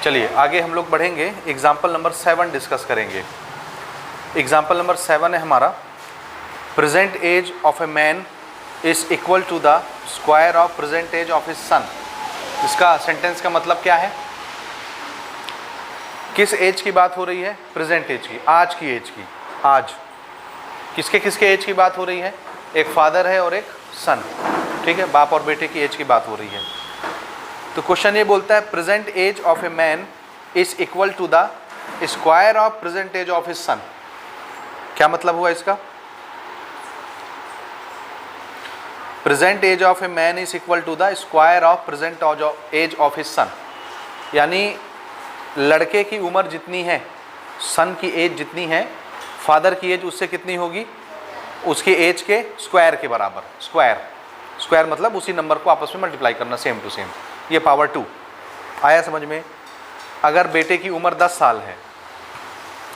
चलिए आगे हम लोग बढ़ेंगे, एग्जाम्पल नंबर 7 डिस्कस करेंगे। एग्जाम्पल नंबर 7 है हमारा, present age of a man is equal to the square of present age of his son. इसका सेंटेंस का मतलब क्या है? किस एज की बात हो रही है? प्रेजेंट एज की, आज की एज की। आज किसके किसके एज की बात हो रही है? एक फादर है और एक सन, ठीक है, बाप और बेटे की एज की बात हो रही है। तो क्वेश्चन ये बोलता है present age of a man is equal to the square of present age of his son. क्या मतलब हुआ इसका? Present age of a man is equal to the square of present age of his son, यानी लड़के की उम्र जितनी है, सन की एज जितनी है, फादर की एज उससे कितनी होगी? उसकी एज के स्क्वायर के बराबर। स्क्वायर मतलब उसी नंबर को आपस में मल्टीप्लाई करना, सेम टू सेम, ये पावर 2। आया समझ में? अगर बेटे की उम्र 10 साल है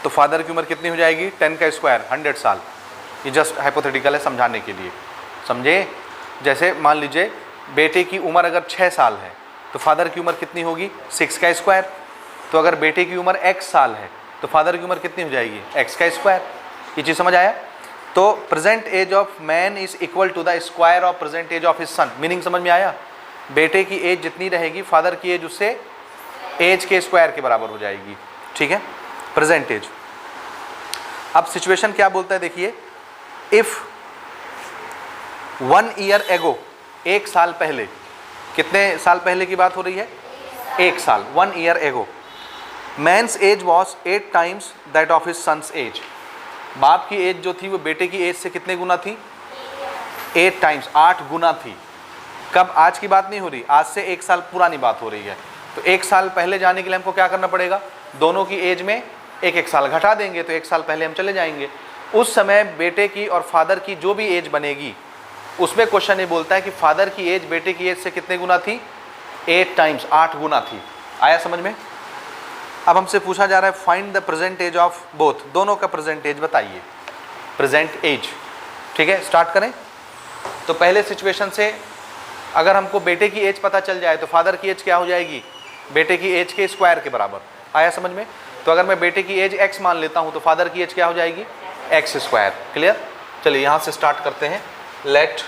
तो फादर की उम्र कितनी हो जाएगी? 10 का स्क्वायर 100 साल। ये जस्ट हाइपोथेटिकल है समझाने के लिए, समझे? जैसे मान लीजिए बेटे की उम्र अगर 6 साल है तो फादर की उम्र कितनी होगी? 6 का स्क्वायर। तो अगर बेटे की उम्र x साल है तो फादर की उम्र कितनी हो जाएगी? x का स्क्वायर। ये चीज़ समझ आया? तो present age of man is equal to the square of present age of his son. Meaning समझ में आया? बेटे की एज जितनी रहेगी, फादर की एज उससे एज के स्क्वायर के बराबर हो जाएगी, ठीक है, प्रेजेंट एज। अब सिचुएशन क्या बोलता है देखिए, इफ 1 ईयर एगो, 1 साल पहले, कितने साल पहले की बात हो रही है? 1 साल, 1 year ago, man's age was 8 times that of his son's age. बाप की एज जो थी वो बेटे की एज से कितने गुना थी? 8 टाइम्स, 8 गुना थी। कब? आज की बात नहीं हो रही, आज से 1 साल पुरानी बात हो रही है। तो 1 साल पहले जाने के लिए हमको क्या करना पड़ेगा? दोनों की एज में 1-1 साल घटा देंगे तो 1 साल पहले हम चले जाएंगे। उस समय बेटे की और फादर की जो भी एज बनेगी उसमें क्वेश्चन ये बोलता है कि फादर की एज बेटे की एज से कितने गुना थी? 8 टाइम्स, 8 गुना थी। आया समझ में? अब हमसे पूछा जा रहा है find the present age of both, दोनों का प्रेजेंट एज बताइए, प्रेजेंट एज, ठीक है। स्टार्ट करें। तो पहले सिचुएशन से अगर हमको बेटे की एज पता चल जाए तो फादर की एज क्या हो जाएगी? बेटे की एज के स्क्वायर के बराबर। आया समझ में? तो अगर मैं बेटे की एज x मान लेता हूं तो फादर की एज क्या हो जाएगी? x square. क्लियर? चलिए यहां से स्टार्ट करते हैं। Let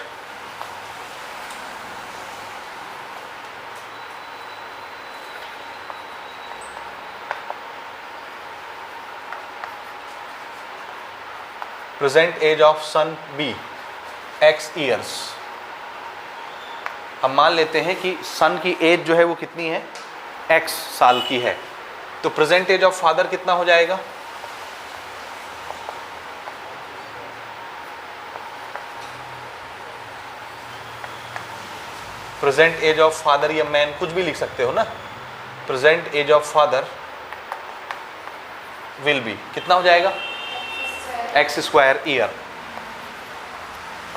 present age of son be x years. हम मान लेते हैं कि सन की एज जो है वो कितनी है? x साल की है। तो प्रेजेंट एज ऑफ फादर कितना हो जाएगा? प्रेजेंट एज ऑफ फादर या मैन कुछ भी लिख सकते हो ना। Present age of father will be कितना हो जाएगा? x square year,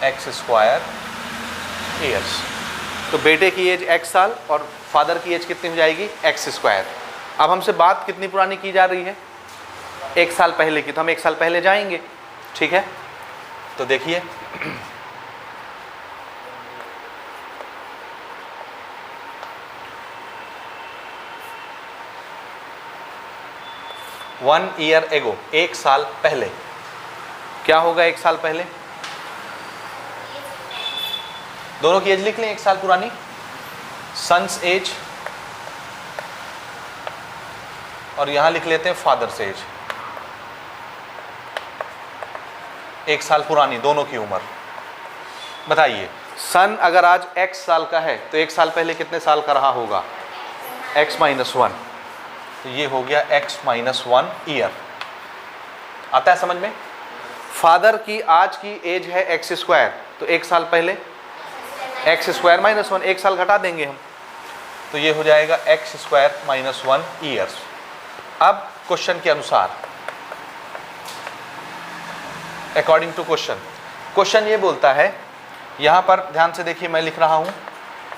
x square years. तो बेटे की एज x साल और फादर की एज कितनी हो जाएगी? x square. अब हमसे बात कितनी पुरानी की जा रही है? 1 साल पहले की, तो हम 1 साल पहले जाएंगे, ठीक है। तो देखिए 1 ईयर एगो, 1 साल पहले। क्या होगा 1 साल पहले? दोनों की एज लिख लें 1 साल पुरानी। सन्स एज और यहां लिख लेते हैं फादर्स एज। 1 साल पुरानी दोनों की उम्र। बताइए सन अगर आज x साल का है तो 1 साल पहले कितने साल का रहा होगा? x minus 1। तो ये हो गया x माइनस 1 ईयर। आता है समझ में? फादर की आज की एज है x स्क्वायर, तो 1 साल पहले x स्क्वायर माइनस 1, 1 साल घटा देंगे हम, तो ये हो जाएगा x स्क्वायर माइनस 1 ईयर्स। अब क्वेश्चन के अनुसार, अकॉर्डिंग टू क्वेश्चन ये बोलता है, यहां पर ध्यान से देखिए मैं लिख रहा हूं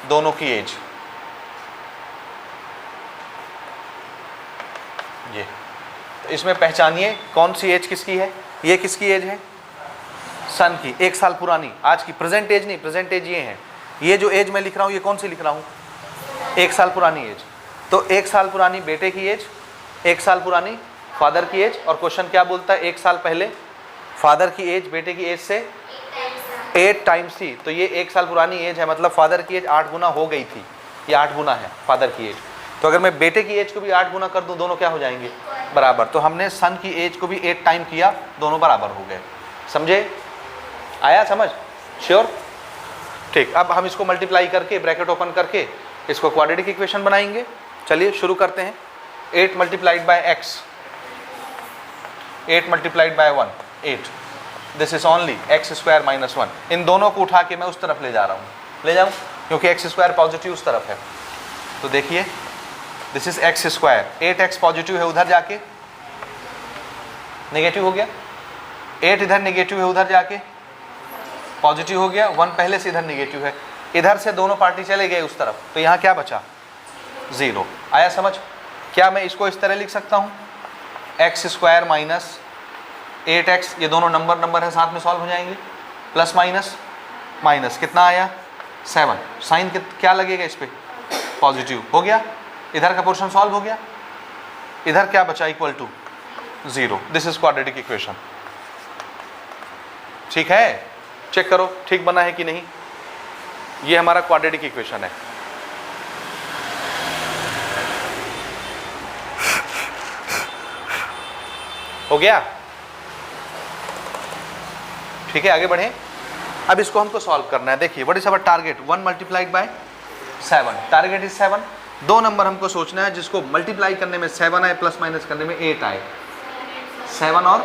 दोनों की एज। ये तो इसमें पहचानिए कौन सी एज किसकी है। ये किसकी एज है? सन की, 1 साल पुरानी। आज की प्रेजेंट एज नहीं, प्रेजेंट एज ये है। ये जो एज मैं लिख रहा हूँ ये कौन सी लिख रहा हूँ? 1 साल पुरानी एज। तो 1 साल पुरानी बेटे की एज, 1 साल पुरानी फादर की एज, और क्वेश्चन क्या बोलता है 1 साल पहले फादर की एज बेटे की एज से 8 टाइम्स थी। तो ये 1 साल पुरानी एज है, मतलब फादर की एज 8 गुना हो गई थी, ये 8 गुना है फादर की एज। तो अगर मैं बेटे की एज को भी 8 गुना कर दूं, दोनों क्या हो जाएंगे, बराबर। तो हमने सन की एज को भी 8 टाइम किया, दोनों बराबर हो गए। समझे, आया समझ, श्योर, ठीक। अब हम इसको मल्टीप्लाई करके ब्रैकेट ओपन करके इसको क्वाड्रेटिक इक्वेशन बनाएंगे। चलिए शुरू करते हैं। 8 multiplied by x, 8 multiplied by 1 8, this is only x square minus 1। इन दोनों को उठा के मैं उस तरफ ले जा रहा हूँ, ले जाऊँ, क्योंकि एक्स स्क्वायर पॉजिटिव उस तरफ है। तो देखिए this is x square, 8x positive है उधर जाके नेगेटिव हो गया, 8 इधर नेगेटिव है उधर जाके पॉजिटिव हो गया, 1 पहले से इधर नेगेटिव है, इधर से दोनों पार्टी चले गए उस तरफ, तो यहाँ क्या बचा 0। आया समझ। क्या मैं इसको इस तरह लिख सकता हूँ, एक्स स्क्वायर माइनस 8x, ये दोनों नंबर है साथ में सॉल्व हो जाएंगे, प्लस माइनस माइनस कितना आया 7, साइन क्या लगेगा इस पर पॉजिटिव हो गया, इधर का पोर्शन सॉल्व हो गया, इधर क्या बचा equal to 0। This is quadratic equation. ठीक है, चेक करो ठीक बना है कि नहीं। ये हमारा क्वाड्रेटिक इक्वेशन है। हो गया, ठीक है, आगे बढ़े। अब इसको हमको सॉल्व करना है। देखिए what is our target, 1 multiplied bye 7, target is 7। दो नंबर हमको सोचना है जिसको मल्टीप्लाई करने में 7 आए, प्लस माइनस करने में 8 आए, 7 और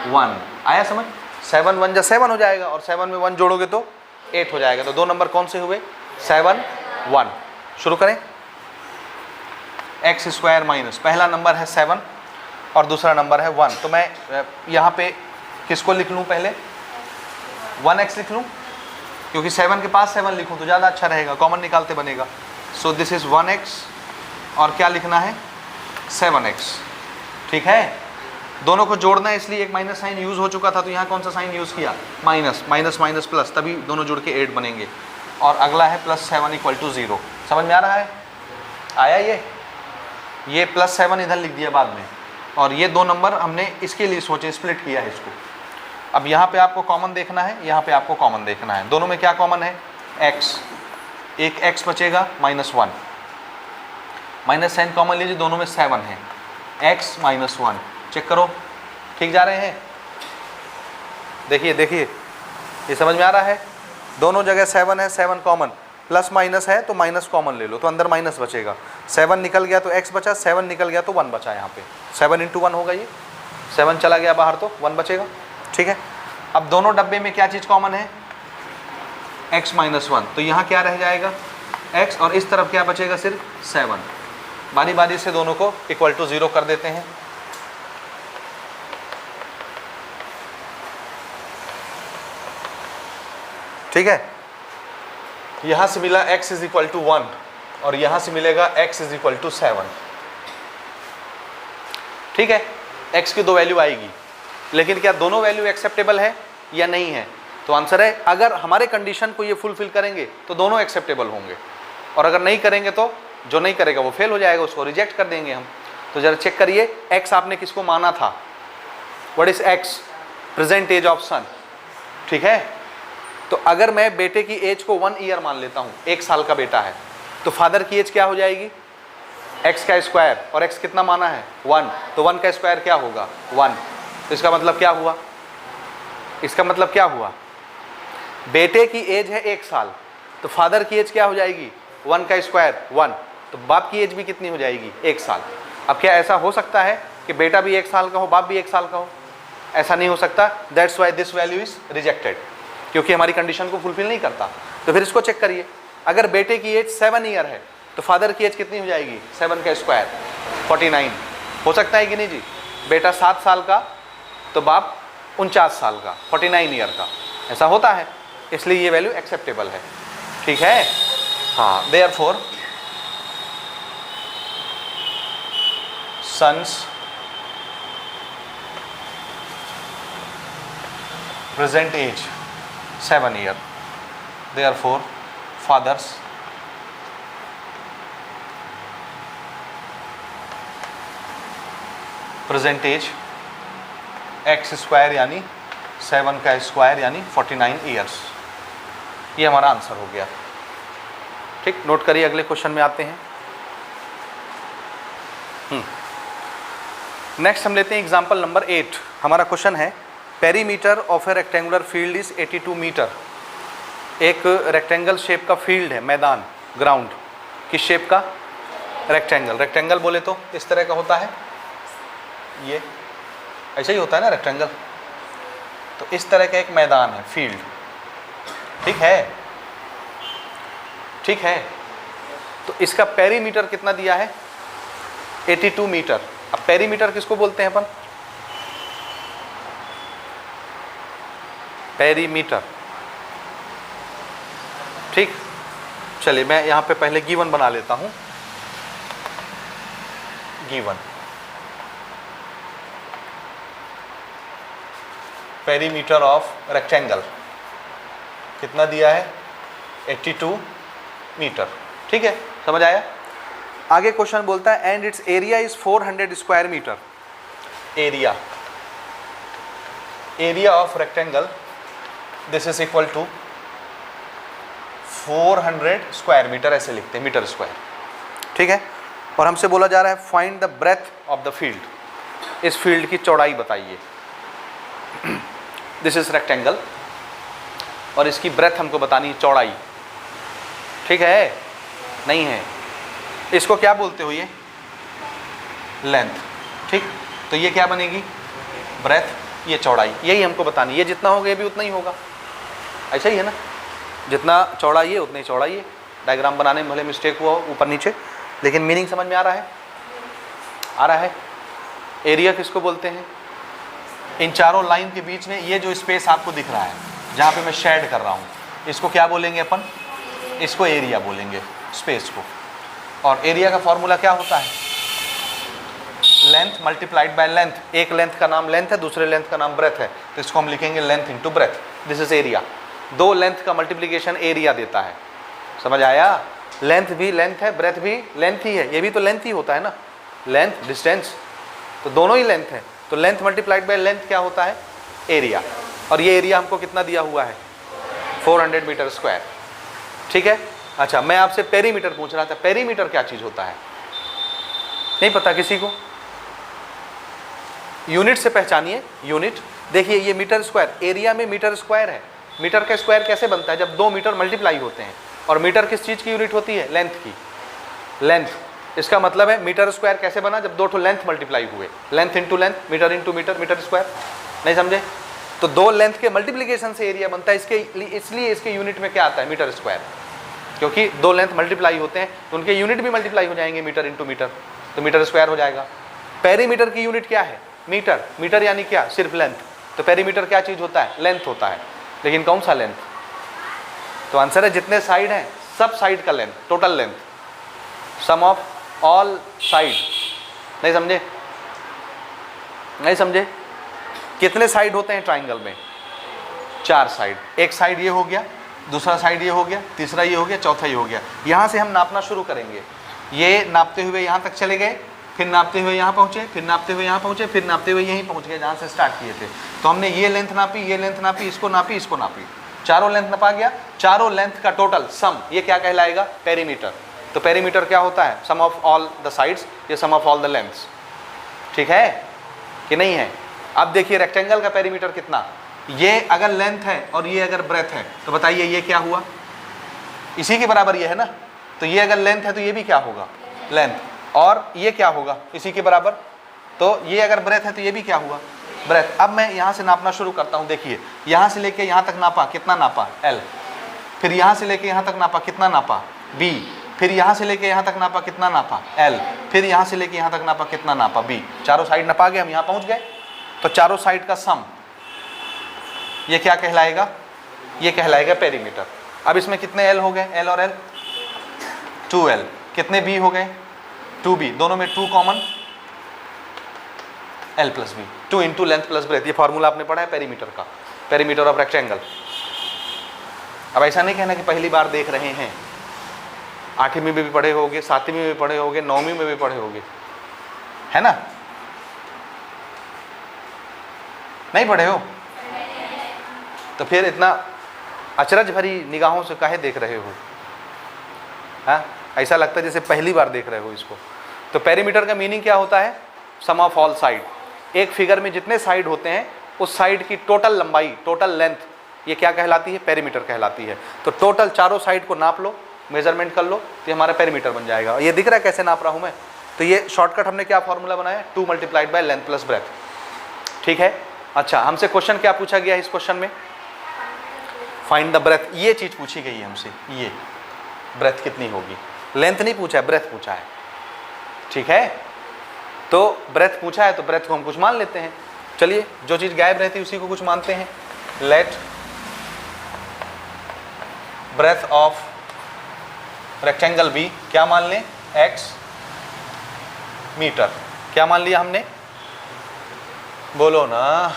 1। आया समझ, 7 1 जा 7 हो जाएगा, और 7 में 1 जोड़ोगे तो 8 हो जाएगा। तो दो नंबर कौन से हुए, 7 1। शुरू करें। एक्स स्क्वायर माइनस, पहला नंबर है 7 और दूसरा नंबर है 1। तो मैं यहाँ पे किसको लिख लूँ, पहले 1x लिख लूँ, क्योंकि 7 के पास 7 लिखूँ तो ज़्यादा अच्छा रहेगा, कॉमन निकालते बनेगा। सो दिस इज़ 1x, और क्या लिखना है 7x। ठीक है, दोनों को जोड़ना है, इसलिए एक माइनस साइन यूज़ हो चुका था, तो यहाँ कौन सा साइन यूज़ किया, माइनस, माइनस माइनस प्लस, तभी दोनों जुड़ के 8 बनेंगे। और अगला है प्लस 7 इक्वल टू 0। समझ में आ रहा है, आया ये प्लस 7 इधर लिख दिया बाद में, और ये दो नंबर हमने इसके लिए सोचे, स्प्लिट किया है इसको। अब यहाँ पे आपको कॉमन देखना है, यहाँ पे आपको कॉमन देखना है। दोनों में क्या कॉमन है, x, एक x बचेगा -1, माइनस साइन कॉमन लीजिए, दोनों में 7 है, x -1। चेक करो ठीक जा रहे हैं। देखिए देखिए, ये समझ में आ रहा है, दोनों जगह 7 है, 7 कॉमन, प्लस माइनस है तो माइनस कॉमन ले लो, तो अंदर माइनस बचेगा। 7 निकल गया तो x बचा, 7 निकल गया तो 1 बचा। यहाँ पे 7 × 1 होगा, ये 7 चला गया बाहर तो 1 बचेगा। ठीक है, अब दोनों डब्बे में क्या चीज़ कॉमन है, x -1, तो यहाँ क्या रह जाएगा x, और इस तरफ क्या बचेगा, सिर्फ 7। बारी बारी से दोनों को इक्वल टू 0 कर देते हैं। ठीक है, यहाँ से मिला x = 1, और यहाँ से मिलेगा x = 7। ठीक है, x की दो वैल्यू आएगी, लेकिन क्या दोनों वैल्यू एक्सेप्टेबल है या नहीं है, तो आंसर है अगर हमारे कंडीशन को ये फुलफिल करेंगे तो दोनों एक्सेप्टेबल होंगे, और अगर नहीं करेंगे तो जो नहीं करेगा वो फेल हो जाएगा, उसको रिजेक्ट कर देंगे हम। तो जरा चेक करिए, x आपने किसको माना था, what is x, present age of son. ठीक है, तो अगर मैं बेटे की एज को 1 ईयर मान लेता हूँ, 1 साल का बेटा है, तो फादर की एज क्या हो जाएगी, x का स्क्वायर, और x कितना माना है 1, तो 1 का स्क्वायर क्या होगा 1। तो इसका मतलब क्या हुआ, इसका मतलब क्या हुआ, बेटे की एज है 1 साल, तो फादर की एज क्या हो जाएगी 1 का स्क्वायर 1, तो बाप की एज भी कितनी हो जाएगी 1 साल। अब क्या ऐसा हो सकता है कि बेटा भी 1 साल का हो, बाप भी 1 साल का हो, ऐसा नहीं हो सकता। That's why this value is rejected, क्योंकि हमारी कंडीशन को फुलफिल नहीं करता। तो फिर इसको चेक करिए, अगर बेटे की एज 7 ईयर है तो फादर की एज कितनी हो जाएगी 7 का स्क्वायर 49। हो सकता है कि नहीं जी, बेटा 7 साल का तो बाप 49 साल का, 49 ईयर का, ऐसा होता है, इसलिए ये वैल्यू एक्सेप्टेबल है। ठीक है, हाँ, therefore son's present age 7 year, therefore father's present age x square यानी 7 का स्क्वायर यानी 49 ईयर्स। ये हमारा आंसर हो गया। ठीक, नोट करिए, अगले क्वेश्चन में आते हैं। नेक्स्ट हम लेते हैं एग्जाम्पल नंबर 8। हमारा क्वेश्चन है perimeter of a rectangular field is 82 metre. एक रेक्टेंगल शेप का फील्ड है, मैदान, ग्राउंड। किस शेप का? रेक्टेंगल। रेक्टेंगल बोले तो इस तरह का होता है, ये ऐसा ही होता है ना रेक्टेंगल। तो इस तरह का एक मैदान है, फील्ड। ठीक है, ठीक है। तो इसका पेरीमीटर कितना दिया है? 82 मीटर। अब पेरीमीटर किसको बोलते हैं अपन? पेरीमीटर। ठीक, चलिए मैं यहां पे पहले गिवन बना लेता हूं। गिवन पेरीमीटर ऑफ रेक्टेंगल कितना दिया है? 82 मीटर। ठीक है, समझ आया? आगे क्वेश्चन बोलता है and it's area is 400 square metre. Area, area of rectangle this is equal to 400 square metre, ऐसे लिखते हैं, मीटर स्क्वायर। ठीक है, और हमसे बोला जा रहा है find the breadth of the field. इस फील्ड की चौड़ाई बताइए। दिस इज रेक्टेंगल और इसकी ब्रेथ हमको बतानी है, चौड़ाई। ठीक है, नहीं है, इसको क्या बोलते हो? ये लेंथ। ठीक, तो ये क्या बनेगी? ब्रेथ, ये चौड़ाई, यही हमको बतानी। ये जितना होगा ये भी उतना ही होगा, ऐसा ही है ना? जितना चौड़ा ये उतना ही चौड़ा ये। डायग्राम बनाने में भले मिस्टेक हुआ हो ऊपर नीचे, लेकिन मीनिंग समझ में आ रहा है? आ रहा है। एरिया किसको बोलते हैं? इन चारों लाइन के बीच में ये जो स्पेस आपको दिख रहा है, जहाँ पे मैं शेड कर रहा हूँ, इसको क्या बोलेंगे अपन? इसको एरिया बोलेंगे, स्पेस को। और एरिया का फॉर्मूला क्या होता है? Length multiplied by length. एक लेंथ का नाम लेंथ है, दूसरे लेंथ का नाम ब्रेथ है, तो इसको हम लिखेंगे length into breadth. This is area. दो लेंथ का मल्टीप्लिकेशन एरिया देता है। समझ आया? लेंथ भी लेंथ है, ब्रेथ भी लेंथ ही है, ये भी तो लेंथ ही होता है ना, लेंथ डिस्टेंस, तो दोनों ही लेंथ है। तो लेंथ मल्टीप्लाइड बाय लेंथ क्या होता है? एरिया। और ये एरिया हमको कितना दिया हुआ है? 400 मीटर स्क्वायर। ठीक है, अच्छा मैं आपसे पेरीमीटर पूछ रहा था। पेरीमीटर क्या चीज होता है? नहीं पता किसी को? यूनिट से पहचानिए, यूनिट। देखिए ये मीटर स्क्वायर, एरिया में मीटर स्क्वायर है। मीटर का स्क्वायर कैसे बनता है? जब 2 मीटर मल्टीप्लाई होते हैं। और मीटर किस चीज की यूनिट होती है? लेंथ की। लेंथ, इसका मतलब है मीटर स्क्वायर कैसे बना? जब 2 ठो लेंथ मल्टीप्लाई हुए। Length into length, metre into metre, metre square. नहीं समझे? तो 2 लेंथ के मल्टीप्लीकेशन से एरिया बनता है। इसलिए इसके यूनिट में क्या आता है? Metre square. क्योंकि 2 लेंथ मल्टीप्लाई होते हैं तो उनके यूनिट भी मल्टीप्लाई हो जाएंगे, मीटर इंटू मीटर, तो मीटर स्क्वायर हो जाएगा। पेरीमीटर की यूनिट क्या है? मीटर। मीटर यानी क्या? सिर्फ लेंथ। तो पेरीमीटर क्या चीज होता है? लेंथ होता है। लेकिन कौन सा लेंथ? तो आंसर है जितने साइड हैं सब साइड का length, total length, sum of all side. नहीं समझे? नहीं समझे? कितने साइड होते हैं ट्राइंगल में? 4 साइड। एक साइड ये हो गया, दूसरा साइड ये हो गया, तीसरा ये हो गया, चौथा ये हो गया। यहाँ से हम नापना शुरू करेंगे। ये नापते हुए यहाँ तक चले गए, फिर नापते हुए यहाँ पहुँचे, फिर नापते हुए यहाँ पहुँचे, फिर नापते हुए यहीं पहुँच गए जहाँ से स्टार्ट किए थे। तो हमने ये लेंथ नापी, ये लेंथ नापी, इसको नापी, इसको नापी, चारों लेंथ नपा गया। चारों लेंथ का टोटल सम, ये क्या कहलाएगा? पेरीमीटर। तो पेरीमीटर क्या होता है? सम ऑफ ऑल द साइड्स, ये सम ऑफ ऑल द लेंथ्स। ठीक है कि नहीं है? अब देखिए रेक्टेंगल का पेरीमीटर कितना? ये अगर लेंथ है और ये अगर ब्रेथ है, तो बताइए ये क्या हुआ? इसी के बराबर ये है ना। तो ये अगर लेंथ है तो ये भी क्या होगा? लेंथ। और ये क्या होगा? इसी के बराबर। तो ये अगर ब्रेथ है तो ये भी क्या हुआ? ब्रेथ। अब मैं यहाँ से नापना शुरू करता हूँ। देखिए यहाँ से लेके यहाँ तक नापा, कितना नापा? L। फिर यहाँ से लेके यहाँ तक नापा, कितना नापा? B। फिर यहाँ से लेके यहाँ तक नापा, कितना नापा? L। फिर यहाँ से लेके यहाँ तक नापा, कितना नापा? B। चारों साइड नपा गए, हम यहाँ पहुँच गए। तो चारों साइड का सम ये क्या कहलाएगा? ये कहलाएगा पेरीमीटर। अब इसमें कितने L हो गए? L और L 2L। कितने B हो गए? 2B। दोनों में 2 common, L plus B। 2 into length plus breath. ये फॉर्मूला आपने पढ़ा है पेरीमीटर का, पेरीमीटर ऑफ रेक्टेंगल। अब ऐसा नहीं कहना कि पहली बार देख रहे हैं, 8वीं में भी पढ़े होगे, 7वीं में भी पढ़े होगे, 9वीं में भी पढ़े होगे, है ना? नहीं पढ़े हो? तो फिर इतना अचरज भरी निगाहों से काहे देख रहे हो? हाँ, ऐसा लगता है जैसे पहली बार देख रहे हो इसको। तो पेरीमीटर का मीनिंग क्या होता है? सम ऑफ ऑल साइड। एक फिगर में जितने साइड होते हैं उस साइड की टोटल लंबाई, टोटल लेंथ, ये क्या कहलाती है? पेरीमीटर कहलाती है। तो टोटल चारों साइड को नाप लो, मेजरमेंट कर लो, तो हमारा पेरीमीटर बन जाएगा। ये दिख रहा है कैसे नाप रहा हूँ मैं? तो ये शॉर्टकट हमने क्या फॉर्मूला बनाया? 2 multiplied by length plus breath. ठीक है। अच्छा, हमसे क्वेश्चन क्या पूछा गया है इस क्वेश्चन में? Find the breadth. ये चीज पूछी गई है हमसे, ये ब्रेथ कितनी होगी। लेंथ नहीं पूछा है, ब्रेथ पूछा है। ठीक है, तो ब्रेथ पूछा है तो ब्रेथ को हम कुछ मान लेते हैं। चलिए, जो चीज गायब रहती है उसी को कुछ मानते हैं। Let breadth of rectangle be, क्या मान लें? x metre. क्या मान लिया हमने? बोलो ना।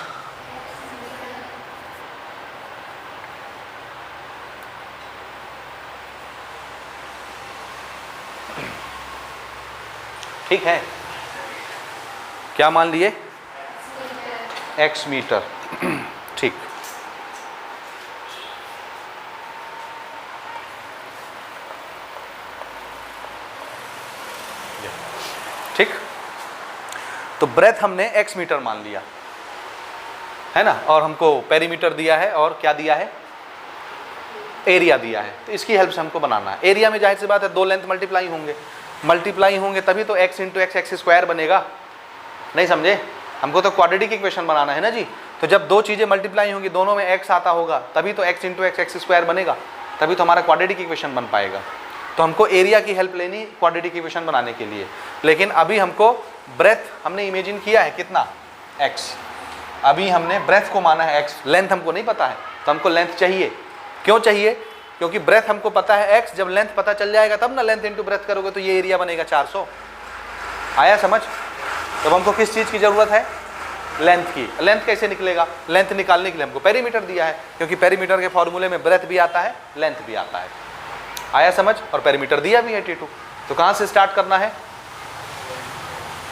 ठीक है, क्या मान लिए? x metre. ठीक, ठीक। तो ब्रेथ हमने x मीटर मान लिया है ना, और हमको पेरीमीटर दिया है और क्या दिया है? एरिया दिया है। तो इसकी हेल्प से हमको बनाना है। एरिया में जाहिर सी बात है दो लेंथ मल्टीप्लाई होंगे तभी तो x इंटू एक्स स्क्वायर बनेगा। नहीं समझे? हमको तो क्वाड्रेटिक इक्वेशन बनाना है ना जी। तो जब दो चीज़ें मल्टीप्लाई होंगी, दोनों में x आता होगा, तभी तो x इंटू एक्स स्क्वायर बनेगा, तभी तो हमारा क्वाड्रेटिक इक्वेशन बन पाएगा। तो हमको एरिया की हेल्प लेनी क्वाड्रेटिक इक्वेशन बनाने के लिए। लेकिन अभी हमको ब्रेथ हमने इमेजिन किया है कितना? x। अभी हमने ब्रेथ को माना है x, लेंथ हमको नहीं पता है, तो हमको लेंथ चाहिए। क्यों चाहिए? क्योंकि ब्रेथ हमको पता है x, जब लेंथ पता चल जाएगा तब ना लेंथ इंटू ब्रेथ करोगे तो ये एरिया बनेगा 400। आया समझ? तब हमको किस चीज़ की ज़रूरत है? लेंथ की। लेंथ कैसे निकलेगा? लेंथ निकालने के लिए हमको पेरीमीटर दिया है, क्योंकि पेरीमीटर के फॉर्मूले में ब्रेथ भी आता है, लेंथ भी आता है। आया समझ? और पेरीमीटर दिया भी है T2। तो कहाँ से स्टार्ट करना है?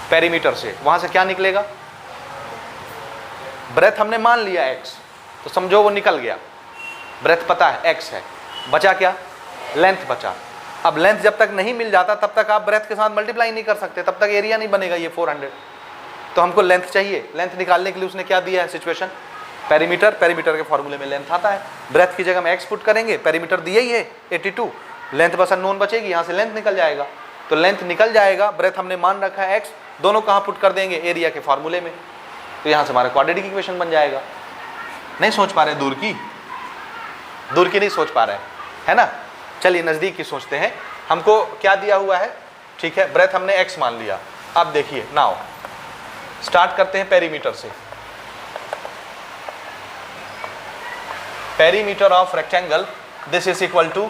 पेरीमीटर से। वहाँ से क्या निकलेगा? ब्रेथ हमने मान लिया x, तो समझो वो निकल गया। ब्रेथ पता है x है, बचा क्या? लेंथ बचा। अब लेंथ जब तक नहीं मिल जाता तब तक आप ब्रेथ के साथ मल्टीप्लाई नहीं कर सकते, तब तक एरिया नहीं बनेगा ये 400। तो हमको लेंथ चाहिए। लेंथ निकालने के लिए उसने क्या दिया है सिचुएशन? पेरीमीटर। पेरीमीटर के फॉर्मूले में लेंथ आता है। ब्रेथ की जगह में x पुट करेंगे, पेरीमीटर दिया ही है 82, लेंथ बस अननोन बचेगी, यहाँ से लेंथ निकल जाएगा। तो लेंथ निकल जाएगा, ब्रेथ हमने मान रखा है x, दोनों कहाँ पुट कर देंगे? एरिया के फॉर्मूले में। तो यहाँ से हमारा क्वाड्रेटिक इक्वेशन बन जाएगा। नहीं सोच पा रहे? दूर की नहीं सोच पा रहे है ना? चलिए नज़दीक की सोचते हैं। हमको क्या दिया हुआ है? ठीक है, ब्रेथ हमने x मान लिया। अब देखिए, नाउ स्टार्ट करते हैं पेरीमीटर से। Perimeter of rectangle, this is equal to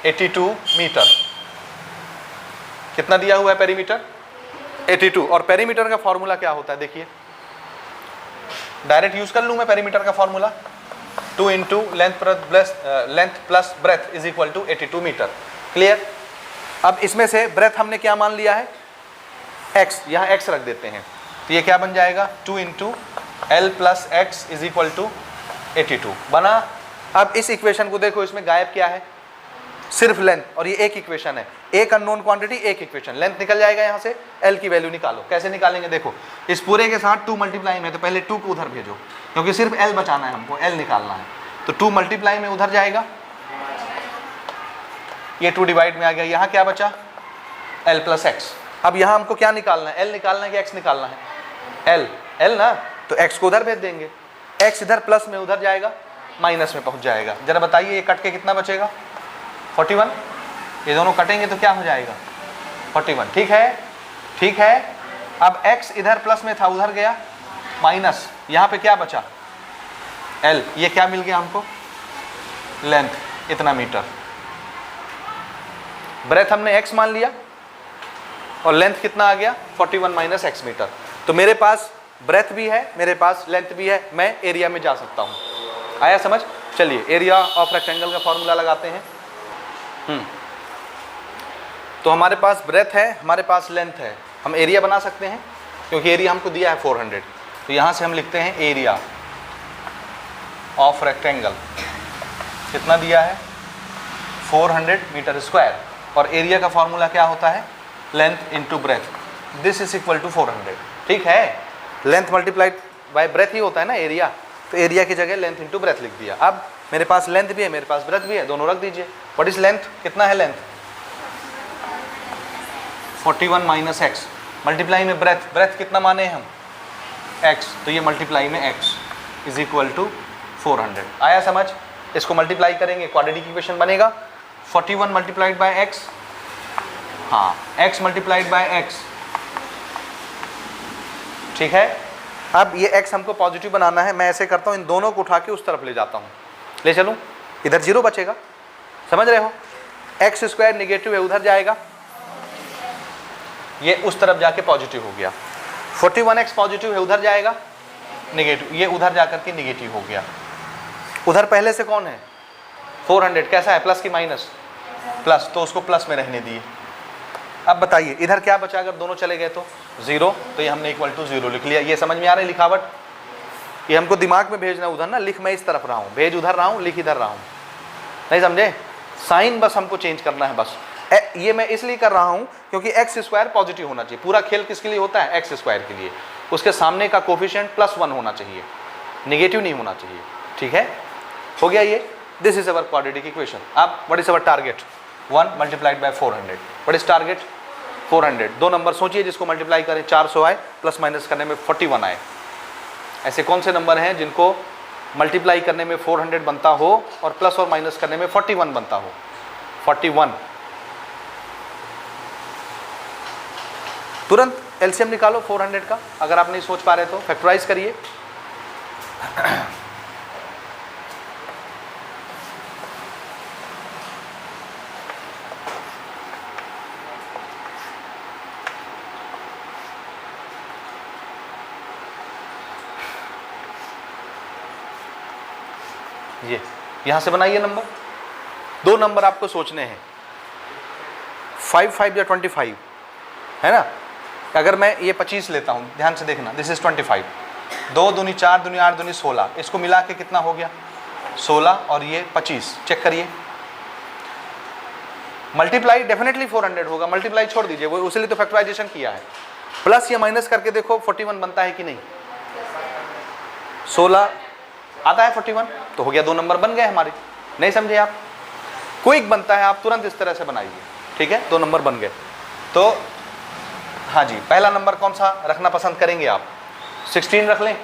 82 metre. कितना दिया हुआ है पेरीमीटर? 82। और पेरीमीटर का फॉर्मूला क्या होता है? देखिए, डायरेक्ट यूज कर लूं मैं पेरीमीटर का formula. 2 into length plus breadth is equal to 82 metre. Clear? अब इसमें से ब्रेथ हमने क्या मान लिया है? x। यहाँ x रख देते हैं, तो ये क्या बन जाएगा? 2 into L plus x is equal to 82 बना। अब इस इक्वेशन को देखो, इसमें गायब क्या है? सिर्फ लेंथ, और ये एक इक्वेशन है। एक अननोन क्वांटिटी, एक इक्वेशन। लेंथ निकल जाएगा, यहाँ से l की वैल्यू निकालो। कैसे निकालेंगे? देखो, इस पूरे के साथ 2 मल्टीप्लाई में, तो पहले 2 को उधर भेजो, क्योंकि सिर्फ l बचाना है हमको, l निकालना है। तो 2 मल्टीप्लाई में उधर जाएगा, ये 2 डिवाइड में आ गया। यहाँ क्या बचा? l plus x. अब यहाँ हमको क्या निकालना है? l निकालना है कि x निकालना है? l ना, तो x को उधर भेज देंगे। x इधर प्लस में उधर जाएगा, माइनस में पहुँच जाएगा। जरा बताइए, ये कट के कितना बचेगा? 41। ये दोनों कटेंगे तो क्या हो जाएगा? 41। ठीक है, ठीक है। अब x इधर प्लस में था, उधर गया माइनस, यहाँ पे क्या बचा? l। ये क्या मिल गया हमको? लेंथ, इतना मीटर। ब्रेथ हमने x मान लिया और लेंथ कितना आ गया? 41 माइनस x मीटर। तो मेरे पास ब्रेथ भी है, मेरे पास लेंथ भी है, मैं एरिया में जा सकता हूँ। आया समझ? चलिए, एरिया ऑफ रेक्टेंगल का फॉर्मूला लगाते हैं। तो हमारे पास ब्रेथ है, हमारे पास लेंथ है, हम एरिया बना सकते हैं, क्योंकि एरिया हमको दिया है 400। तो यहाँ से हम लिखते हैं एरिया ऑफ रेक्टेंगल कितना दिया है 400 मीटर स्क्वायर, और एरिया का फॉर्मूला क्या होता है length into breadth, this is equal to 400। ठीक है, लेंथ मल्टीप्लाइड बाय ब्रेथ ही होता है ना एरिया, तो एरिया की जगह लेंथ इंटू ब्रेथ लिख दिया। अब मेरे पास लेंथ भी है, मेरे पास ब्रेथ भी है, दोनों रख दीजिए। व्हाट इज लेंथ, कितना है लेंथ 41 माइनस एक्स, मल्टीप्लाई में ब्रेथ, ब्रेथ कितना माने हम x, तो ये मल्टीप्लाई में x इज इक्वल टू 400। आया समझ, इसको मल्टीप्लाई करेंगे क्वाड्रेटिक इक्वेशन बनेगा 41 मल्टीप्लाइड बाय x, हाँ x मल्टीप्लाइड बाय x। ठीक है, अब ये x हमको पॉजिटिव बनाना है, मैं ऐसे करता हूँ इन दोनों को उठा के उस तरफ ले जाता हूँ, ले चलूँ, इधर जीरो बचेगा, समझ रहे हो, एक्स स्क्वायर निगेटिव है उधर जाएगा, ये उस तरफ जाके पॉजिटिव हो गया, 41x पॉजिटिव है उधर जाएगा निगेटिव, ये उधर जाकर के निगेटिव हो गया। उधर पहले से कौन है 400, कैसा है प्लस की माइनस, प्लस, तो उसको प्लस में रहने दिए। अब बताइए इधर क्या बचा, अगर दोनों चले गए तो जीरो, तो ये हमने इक्वल टू जीरो लिख लिया। ये समझ में आ रहा है लिखावट, ये हमको दिमाग में भेजना उधर ना, लिख मैं इस तरफ रहा हूँ, भेज उधर रहा हूँ, लिख इधर रहा हूँ, नहीं समझे, साइन बस हमको चेंज करना है बस। ये मैं इसलिए कर रहा हूँ क्योंकि एक्स स्क्वायर पॉजिटिव होना चाहिए, पूरा खेल किसके लिए होता है एक्स स्क्वायर के लिए, उसके सामने का कोफिशिएंट +1 होना चाहिए, नेगेटिव नहीं होना चाहिए। ठीक है, हो गया ये, this is our quadratic equation. अब what is our target 1 multiplied by 400, what is target 400। दो नंबर सोचिए जिसको मल्टीप्लाई करें 400 आए, प्लस माइनस करने में 41 आए। ऐसे कौन से नंबर हैं जिनको मल्टीप्लाई करने में 400 बनता हो और प्लस और माइनस करने में 41 बनता हो, 41। तुरंत एलसीएम निकालो 400 का, अगर आप नहीं सोच पा रहे तो फैक्टराइज करिए। ये यहां से बनाइए नंबर, दो नंबर आपको सोचने हैं, 5 5 या 25 है ना। अगर मैं ये 25 लेता हूँ, ध्यान से देखना, दिस इज 25, 2 दूनी 4 दूनी 8 दूनी 16, इसको मिला के कितना हो गया 16, और ये 25, चेक करिए। मल्टीप्लाई डेफिनेटली 400 होगा, मल्टीप्लाई छोड़ दीजिए, वो उसलिए तो फैक्टराइजेशन किया है। प्लस या माइनस करके देखो 41 बनता है कि नहीं, 16 आता है 41, तो हो गया, दो नंबर बन गए हमारे। नहीं समझे आप, क्विक बनता है, आप तुरंत इस तरह से बनाइए। ठीक है, दो नंबर बन गए। तो हाँ जी, पहला नंबर कौन सा रखना पसंद करेंगे आप, 16 रख लें,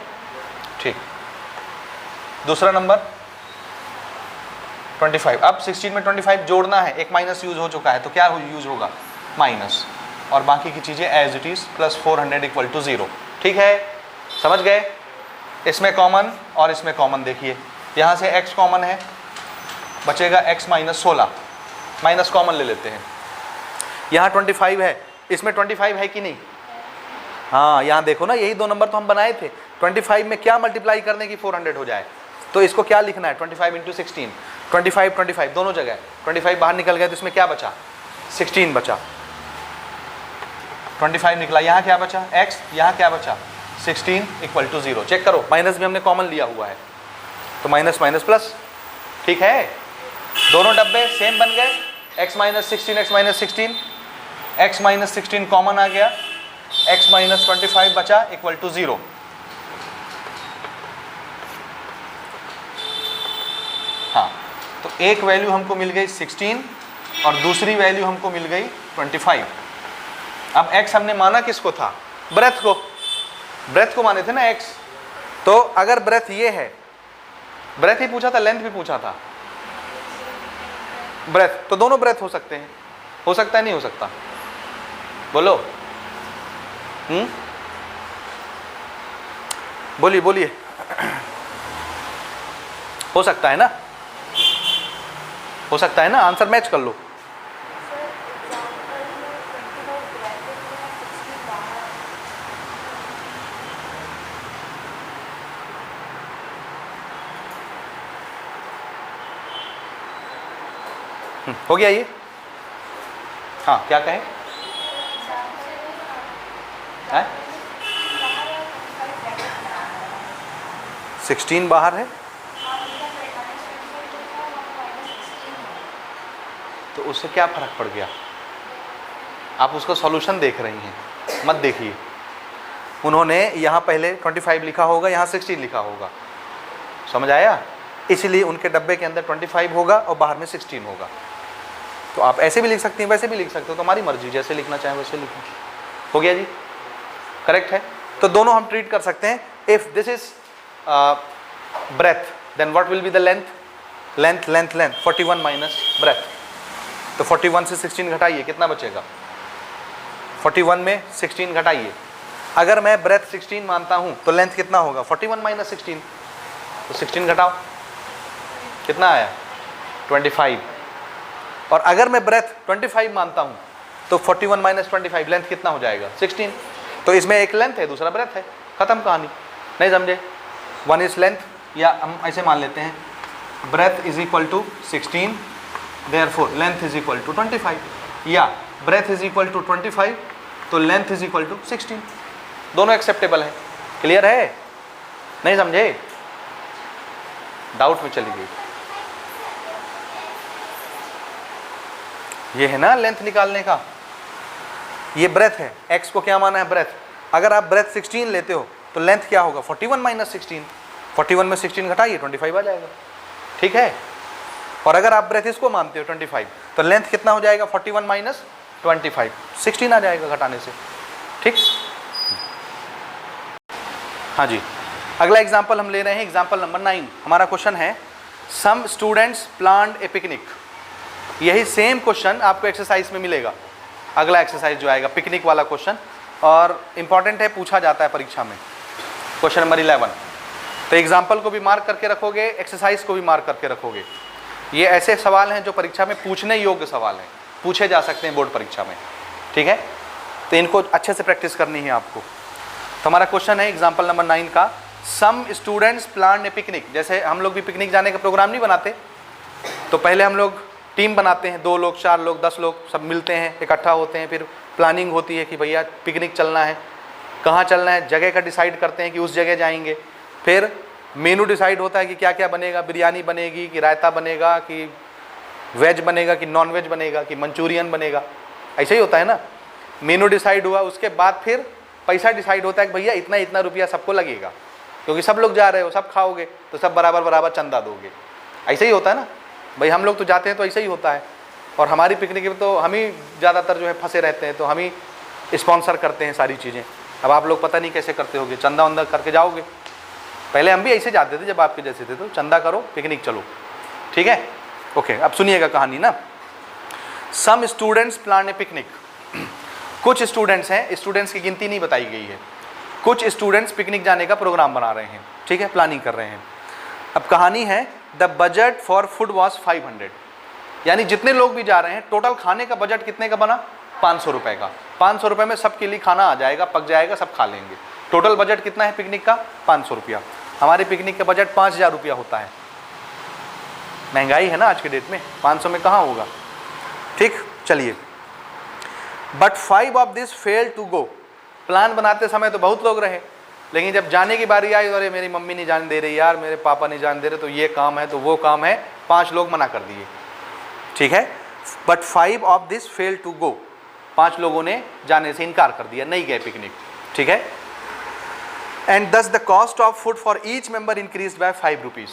ठीक। दूसरा नंबर 25, अब 16 में 25 जोड़ना है, एक माइनस यूज हो चुका है, तो क्या यूज होगा माइनस, और बाकी की चीज़ें as it is, plus 400 equal to 0। ठीक है, समझ गए। इसमें कॉमन और इसमें कॉमन देखिए, यहाँ से x कॉमन है, बचेगा x माइनस 16, माइनस कॉमन ले लेते हैं। यहाँ 25 है, इसमें 25 है कि नहीं, हाँ यहाँ देखो ना, यही दो नंबर तो हम बनाए थे। 25 में क्या मल्टीप्लाई करने की 400 हो जाए, तो इसको क्या लिखना है 25 इंटू 16, 25 25 दोनों जगह 25 बाहर निकल गया, तो इसमें क्या बचा 16 बचा, 25 निकला, यहाँ क्या बचा x, यहाँ क्या बचा 16 इक्वल टू 0। चेक करो, माइनस भी हमने कॉमन लिया हुआ है, तो माइनस माइनस प्लस। ठीक है, दोनों डब्बे सेम बन गए, x minus 16 x minus 16, x minus 16 common आ गया, x माइनस 25 बचा इक्वल टू 0। हाँ, तो एक वैल्यू हमको मिल गई 16 और दूसरी वैल्यू हमको मिल गई 25। अब x हमने माना किसको था, ब्रेथ को, ब्रेथ को माने थे ना x, तो अगर ब्रेथ ये है, ब्रेथ ही पूछा था, लेंथ भी पूछा था, ब्रेथ, तो दोनों ब्रेथ हो सकते हैं, हो सकता है नहीं हो सकता, बोलो बोलिए बोलिए, हो सकता है ना, हो सकता है ना, आंसर मैच कर लो। हो गया ये, हाँ क्या कहे, है 16 बाहर है, उससे क्या फ़र्क पड़ गया? आप उसका सॉल्यूशन देख रही हैं, मत देखिए। उन्होंने यहाँ पहले 25 लिखा होगा, यहाँ 16 लिखा होगा, समझ आया? इसलिए उनके डब्बे के अंदर 25 होगा और बाहर में 16 होगा। तो आप ऐसे भी लिख सकती हैं, वैसे भी लिख सकते हो, तो हमारी मर्जी, जैसे लिखना चाहें वैसे लिखें। हो गया जी, करेक्ट है। तो दोनों हम ट्रीट कर सकते हैं। If this is breadth, then what will be the length? Length length length 41 minus breadth. तो 41 से 16 घटाइए, कितना बचेगा? 41 में 16 घटाइए। अगर मैं ब्रेथ 16 मानता हूं तो लेंथ कितना होगा? 41 माइनस 16, तो 16 घटाओ, कितना आया? 25। और अगर मैं ब्रेथ 25 मानता हूं तो 41 माइनस 25 लेंथ कितना हो जाएगा? 16। तो इसमें एक लेंथ है, दूसरा ब्रेथ है, खत्म कहानी। नहीं समझे? वन इज लेंथ, या हम ऐसे मान लेते हैं breadth is equal to 16, therefore length is equal to 25, या ब्रेथ इज इक्वल टू 25 तो लेंथ इज इक्वल टू 16। दोनों एक्सेप्टेबल है। क्लियर है? नहीं समझे? डाउट में चली गई। ये है ना लेंथ निकालने का, ये ब्रेथ है। x को क्या माना है? ब्रेथ। अगर आप ब्रेथ 16 लेते हो तो लेंथ क्या होगा? 41 माइनस 16। 41 में 16 घटाइए, 25 आ जाएगा, ठीक है। और अगर आप ब्रेथ इसको मानते हो 25, तो लेंथ कितना हो जाएगा? 41 माइनस 25, 16 आ जाएगा घटाने से, ठीक। हाँ जी, अगला एग्जाम्पल हम ले रहे हैं, एग्जाम्पल नंबर 9। हमारा क्वेश्चन है सम स्टूडेंट्स प्लान्ड ए पिकनिक। यही सेम क्वेश्चन आपको एक्सरसाइज में मिलेगा। अगला एक्सरसाइज जो आएगा पिकनिक वाला क्वेश्चन, और इंपॉर्टेंट है, पूछा जाता है परीक्षा में। Question number 11। तो एग्जाम्पल को भी मार्क करके रखोगे, एक्सरसाइज को भी मार्क करके रखोगे। ये ऐसे सवाल हैं जो परीक्षा में पूछने योग्य सवाल हैं, पूछे जा सकते हैं बोर्ड परीक्षा में, ठीक है। तो इनको अच्छे से प्रैक्टिस करनी है आपको। तो हमारा क्वेश्चन है एग्जाम्पल नंबर 9 का, some students plan a picnic. जैसे हम लोग भी पिकनिक जाने का प्रोग्राम नहीं बनाते, तो पहले हम लोग टीम बनाते हैं, 2 लोग 4 लोग 10 लोग सब मिलते हैं, इकट्ठा होते हैं, फिर प्लानिंग होती है कि भैया पिकनिक चलना है, कहाँ चलना है, जगह का डिसाइड करते हैं कि उस जगह जाएंगे। फिर मेनू डिसाइड होता है कि क्या क्या बनेगा, बिरयानी बनेगी कि रायता बनेगा कि वेज बनेगा कि नॉन वेज बनेगा कि मंचूरियन बनेगा, ऐसे ही होता है ना। मेनू डिसाइड हुआ, उसके बाद फिर पैसा डिसाइड होता है कि भैया इतना इतना रुपया सबको लगेगा, क्योंकि सब लोग जा रहे हो, सब खाओगे तो सब बराबर बराबर चंदा दोगे। ऐसे ही होता है ना भाई, हम लोग तो जाते हैं तो ऐसे ही होता है। और हमारी पिकनिक में तो हम ही ज़्यादातर जो है फंसे रहते हैं, तो हम ही स्पॉन्सर करते हैं सारी चीज़ें। अब आप लोग पता नहीं कैसे करते होगे, चंदा वंदा करके जाओगे। पहले हम भी ऐसे जाते थे जब आपके जैसे थे, तो चंदा करो पिकनिक चलो, ठीक है। ओके, अब सुनिएगा कहानी ना। Some students plan a picnic. कुछ स्टूडेंट्स हैं, स्टूडेंट्स की गिनती नहीं बताई गई है, कुछ स्टूडेंट्स पिकनिक जाने का प्रोग्राम बना रहे हैं, ठीक है, प्लानिंग कर रहे हैं। अब कहानी है the budget for food was 500, यानी जितने लोग भी जा रहे हैं टोटल खाने का बजट कितने का बना? 500 रुपये का। 500 रुपये में सबके लिए खाना आ जाएगा, पक जाएगा, सब खा लेंगे। टोटल बजट कितना है पिकनिक का? 500 रुपया। हमारे पिकनिक का बजट 5000 रुपया होता है। महंगाई है ना आज के डेट में, 500 में कहाँ होगा, ठीक। चलिए, but 5 of this fail to go. प्लान बनाते समय तो बहुत लोग रहे, लेकिन जब जाने की बारी आई तो अरे मेरी मम्मी नहीं जाने दे रही यार, मेरे पापा नहीं जाने दे रहे, तो ये काम है तो वो काम है, 5 लोग मना कर दिए, ठीक है। But 5 of this fail to go, 5 लोगों ने जाने से इनकार कर दिया, नहीं गए पिकनिक, ठीक है। एंड दस the cost of food for each member increase by 5 rupees.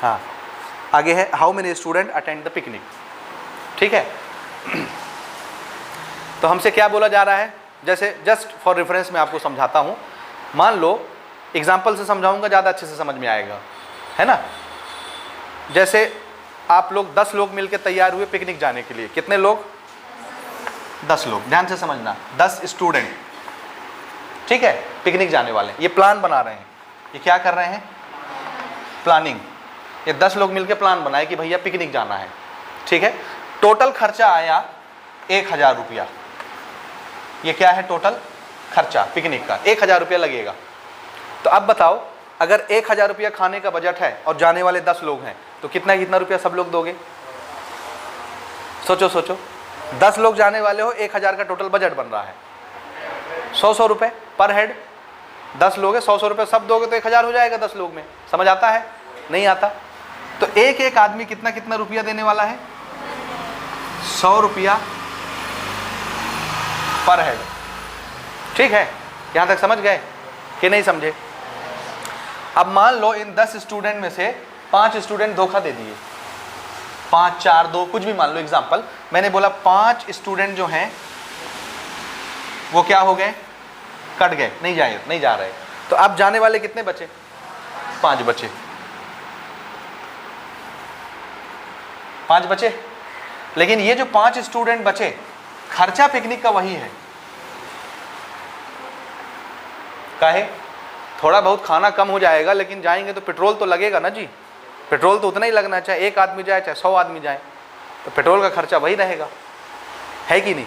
हाँ, आगे है how many student attend the picnic, ठीक है। तो हमसे क्या बोला जा रहा है, जैसे जस्ट फॉर रेफरेंस मैं आपको समझाता हूँ। मान लो एग्जाम्पल से समझाऊंगा, ज़्यादा अच्छे से समझ में आएगा, है ना। जैसे आप लोग 10 लोग मिलकर तैयार हुए पिकनिक जाने के लिए। कितने लोग? 10 लोग। ध्यान से समझना, 10 स्टूडेंट, ठीक है, पिकनिक जाने वाले, ये प्लान बना रहे हैं। ये क्या कर रहे हैं? प्लानिंग। ये 10 लोग मिलकर प्लान बनाए कि भैया पिकनिक जाना है, ठीक है। टोटल खर्चा आया 1000 रुपया। ये क्या है? टोटल खर्चा पिकनिक का 1000 रुपया लगेगा। तो अब बताओ, अगर 1000 रुपया खाने का बजट है और जाने वाले 10 लोग हैं, तो कितना कितना रुपया सब लोग दोगे? सोचो सोचो, 10 लोग जाने वाले हो, 1000 का टोटल बजट बन रहा है, 100 रुपये पर हेड। 10 लोग हैं, 100 रुपये सब दोगे तो 1000 हो जाएगा 10 लोग में। समझ आता है? नहीं आता? तो एक एक आदमी कितना कितना रुपया देने वाला है? 100 रुपया पर हेड। ठीक है, यहां तक समझ गए कि नहीं समझे? अब मान लो इन 10 स्टूडेंट में से 5 स्टूडेंट धोखा दे दिए, 5 4 2 कुछ भी मान लो एग्जांपल, मैंने बोला 5 स्टूडेंट जो हैं वो क्या हो गए, कट गए, नहीं जा रहे। तो अब जाने वाले कितने बचे? 5 बचे, 5 बचे। लेकिन ये जो 5 स्टूडेंट बचे, खर्चा पिकनिक का वही है। काहे? थोड़ा बहुत खाना कम हो जाएगा, लेकिन जाएंगे तो पेट्रोल तो लगेगा ना जी, पेट्रोल तो उतना ही लगना, चाहे एक आदमी जाए चाहे 100 आदमी जाए, तो पेट्रोल का खर्चा वही रहेगा, है कि नहीं?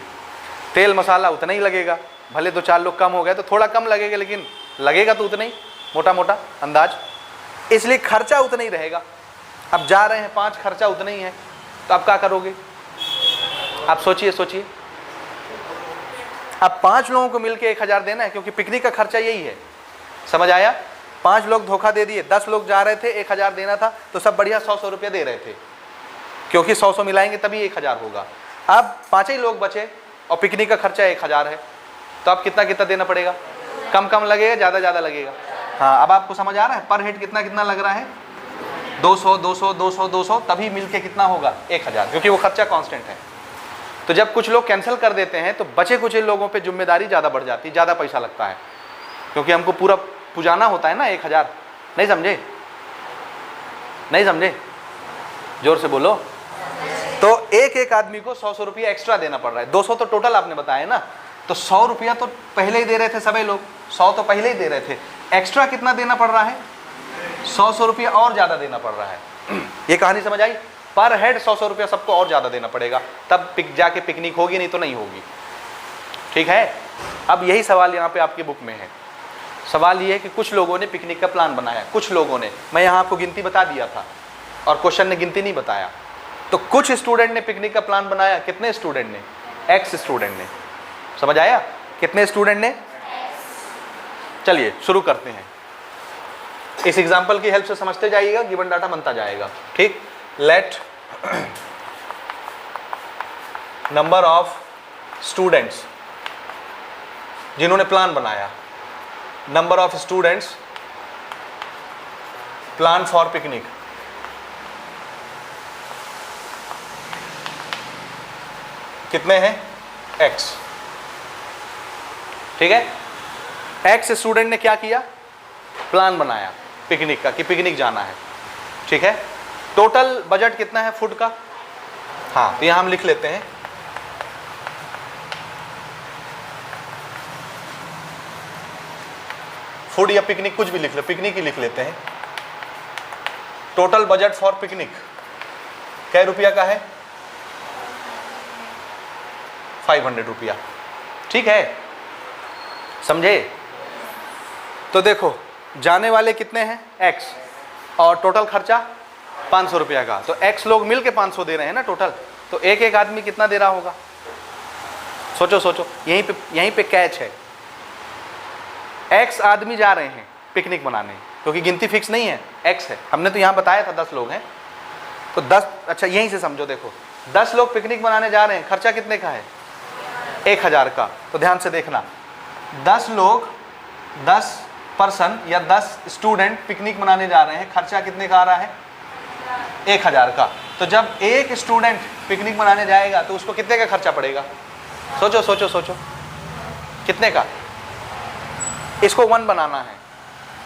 तेल मसाला उतना ही लगेगा, भले 2-4 लोग कम हो गए तो थोड़ा कम लगेगा, लेकिन लगेगा तो उतना ही, मोटा मोटा अंदाज, इसलिए खर्चा उतना ही रहेगा। अब जा रहे हैं 5, खर्चा उतना ही है, तो अब क्या करोगे? आप सोचिए। अब 5 लोगों को मिलके 1000 देना है, क्योंकि पिकनिक का खर्चा यही है। समझ आया? 5 लोग धोखा दे दिए, 10 लोग जा रहे थे, 1000 देना था, तो सब बढ़िया 100 रुपया दे रहे थे, क्योंकि 100 मिलाएंगे तभी 1000 होगा। अब 5 ही लोग बचे और पिकनिक का खर्चा 1000 है, तो अब कितना देना पड़ेगा? कम लगेगा, ज़्यादा लगेगा? हाँ, अब आपको समझ आ रहा है पर हेड कितना लग रहा है? 200, तभी मिलके कितना होगा? 1000, क्योंकि वो खर्चा कांस्टेंट है। तो जब कुछ लोग कैंसिल कर देते हैं तो बचे कुछ लोगों पे जिम्मेदारी ज़्यादा बढ़ जाती है, ज़्यादा पैसा लगता है, क्योंकि हमको पूरा पुजाना होता है ना 1000। नहीं समझे? जोर से बोलो। तो एक आदमी को 100 रुपया एक्स्ट्रा देना पड़ रहा है। 200 तो टोटल आपने बताया ना, तो 100 रुपया तो पहले ही दे रहे थे सभी लोग, 100 तो पहले ही दे रहे थे, एक्स्ट्रा कितना देना पड़ रहा है? 100 रुपया और ज़्यादा देना पड़ रहा है। ये कहानी समझ आई? पर हेड 100 रुपया सबको और ज़्यादा देना पड़ेगा, तब जाके पिकनिक होगी, नहीं तो नहीं होगी। ठीक है? अब यही सवाल यहाँ पे आपकी बुक में है। सवाल ये है कि कुछ लोगों ने पिकनिक का प्लान बनाया, कुछ लोगों ने, मैं यहाँ आपको गिनती बता दिया था और क्वेश्चन ने गिनती नहीं बताया। तो कुछ स्टूडेंट ने पिकनिक का प्लान बनाया, कितने स्टूडेंट ने? X स्टूडेंट ने। समझ आया? कितने स्टूडेंट ने? चलिए शुरू करते हैं। इस एग्जाम्पल की हेल्प से समझते जाइएगा, गिवन डाटा बनता जाएगा। ठीक? लेट नंबर ऑफ स्टूडेंट्स जिन्होंने प्लान बनाया, number of students plan for picnic, कितने हैं? X। ठीक है? X स्टूडेंट ने क्या किया? प्लान बनाया पिकनिक का, कि पिकनिक जाना है। ठीक है? टोटल बजट कितना है फूड का? हाँ, तो यहां हम लिख लेते हैं फूड या पिकनिक, कुछ भी लिख लो, पिकनिक ही लिख लेते हैं। टोटल बजट फॉर पिकनिक कै रुपया का है? 500 रुपया। ठीक है? समझे? तो देखो जाने वाले कितने हैं? X, और टोटल खर्चा 500 रुपया का, तो X लोग मिलके 500 दे रहे हैं ना टोटल, तो एक आदमी कितना दे रहा होगा? सोचो, यहीं पे कैच है। X आदमी जा रहे हैं पिकनिक मनाने, क्योंकि गिनती फिक्स नहीं है, X है, हमने तो यहाँ बताया था 10 लोग हैं, तो 10, अच्छा यहीं से समझो, देखो 10 लोग पिकनिक मनाने जा रहे हैं, खर्चा कितने का है? 1000 का। तो ध्यान से देखना, 10 लोग, 10 पर्सन या 10 स्टूडेंट पिकनिक मनाने जा रहे हैं, खर्चा कितने का आ रहा है? 1000 का। तो जब एक स्टूडेंट पिकनिक मनाने जाएगा तो उसको कितने का खर्चा पड़ेगा? सोचो कितने का? इसको 1 बनाना है,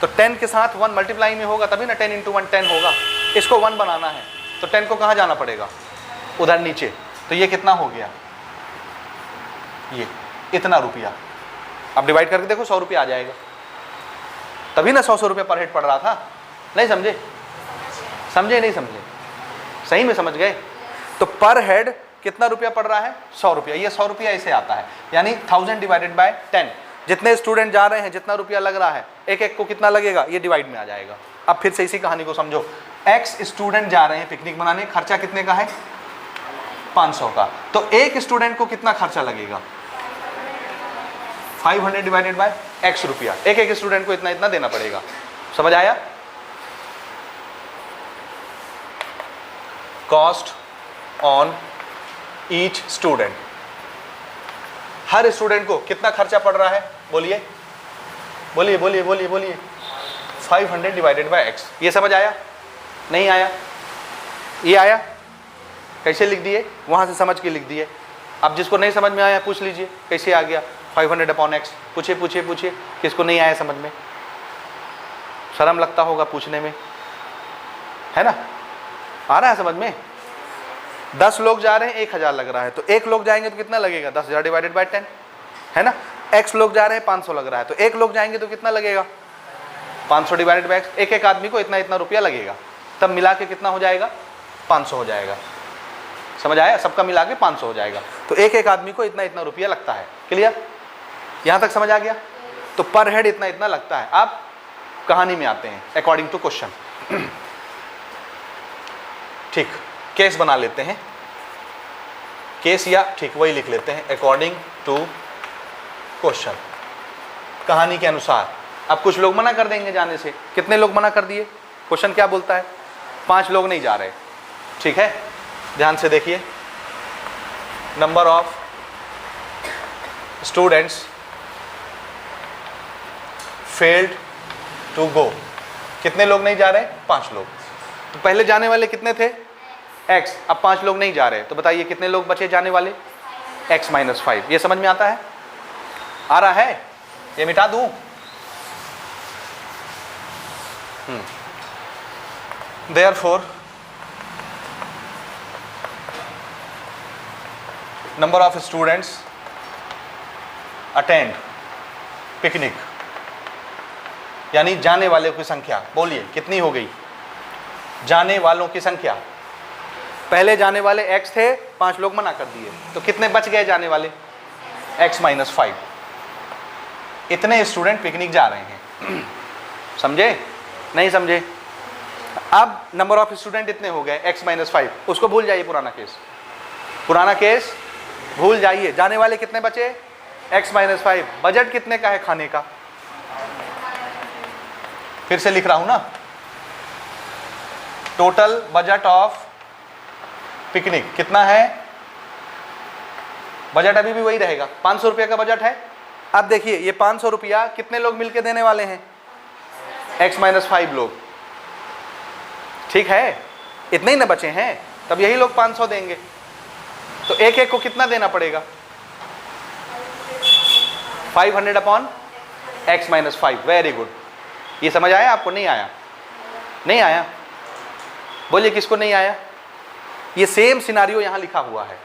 तो 10 के साथ 1 मल्टीप्लाई में होगा तभी ना, 10 × 1 10 होगा। इसको 1 बनाना है तो 10 को कहाँ जाना पड़ेगा? उधर नीचे। तो ये कितना हो गया? ये इतना रुपया। अब डिवाइड करके देखो 100 रुपया आ जाएगा, तभी ना 100 रुपया पर हेड पड़ रहा था। नहीं समझे? नहीं समझे? सही में समझ गए? तो पर हेड कितना रुपया पड़ रहा है? 100 रुपया। ये 100 रुपया ऐसे आता है, यानी 1000 डिवाइडेड बाय 10। जितने स्टूडेंट जा रहे हैं, जितना रुपया लग रहा है, एक को कितना लगेगा, ये डिवाइड में आ जाएगा। अब फिर से इसी कहानी को समझो, X स्टूडेंट जा रहे हैं पिकनिक मनाने, खर्चा कितने का है? 500 का। तो एक स्टूडेंट को कितना खर्चा लगेगा? 500 डिवाइडेड बाय X रुपया। एक स्टूडेंट को इतना देना पड़ेगा। समझ आया? Cost on each student, her student को कितना खर्चा पड़ रहा है, बोलिए बोलिए बोलिए बोलिए बोलिए, 500 डिवाइडेड बाय x। ये समझ आया? नहीं आया? ये आया? कैसे लिख दिए? वहां से समझ के लिख दिए। अब जिसको नहीं समझ में आया पूछ लीजिए कैसे आ गया 500 अपॉन x। पूछिए पूछिए पूछिए, किसको नहीं आया समझ में? शर्म लगता होगा पूछने में, है ना? आ रहा है समझ में? 10 लोग जा रहे हैं, 1000 लग रहा है, तो 1 लोग जाएंगे तो कितना लगेगा? 10,000 डिवाइडेड बाय 10, है ना? x लोग जा रहे हैं, 500 लग रहा है, तो 1 लोग जाएंगे तो कितना लगेगा? 500 डिवाइडेड बाय x। एक एक आदमी को इतना इतना रुपया लगेगा, तब मिला के कितना हो जाएगा? 500 हो जाएगा। समझ आया? सबका मिला के 500 हो जाएगा, तो एक एक आदमी को इतना इतना रुपया लगता है। क्लियर? यहां तक समझ आ गया? तो पर हेड इतना इतना लगता है। अब कहानी में आते हैं, अकॉर्डिंग टू क्वेश्चन। ठीक, केस बना लेते हैं, केस या ठीक वही लिख लेते हैं, अकॉर्डिंग टू क्वेश्चन, कहानी के अनुसार। अब कुछ लोग मना कर देंगे जाने से। कितने लोग मना कर दिए? क्वेश्चन क्या बोलता है? 5 लोग नहीं जा रहे। ठीक है, ध्यान से देखिए, number of students failed to go. कितने लोग नहीं जा रहे? 5 लोग। तो पहले जाने वाले कितने थे? x। अब 5 लोग नहीं जा रहे, तो बताइए कितने लोग बचे जाने वाले? x - 5। ये समझ में आता है? आ रहा है? ये मिटा दूं? Therefore, number of students attend picnic, यानी जाने वालों की संख्या, बोलिए कितनी हो गई? जाने वालों की संख्या, पहले जाने वाले x थे, 5 लोग मना कर दिए, तो कितने बच गए जाने वाले? x - 5। इतने स्टूडेंट पिकनिक जा रहे हैं। समझे? नहीं समझे? अब नंबर ऑफ स्टूडेंट इतने हो गए, x - 5। उसको भूल जाइए, पुराना केस, पुराना केस भूल जाइए। जाने वाले कितने बचे? x - 5। बजट कितने का है खाने का? फिर से लिख रहा हूं ना, टोटल बजट ऑफ पिकनिक कितना है? बजट अभी भी वही रहेगा, 500 रुपये का बजट है। अब देखिए, ये 500 रुपया कितने लोग मिलके देने वाले हैं? x - 5 लोग। ठीक है, इतने ही ना बचे हैं, तब यही लोग 500 देंगे, तो एक एक को कितना देना पड़ेगा? 500 अपॉन x - 5। Very good. ये समझ आया आपको? नहीं आया? नहीं आया? बोलिए किसको नहीं आया? ये सेम सिनारियो यहां लिखा हुआ है।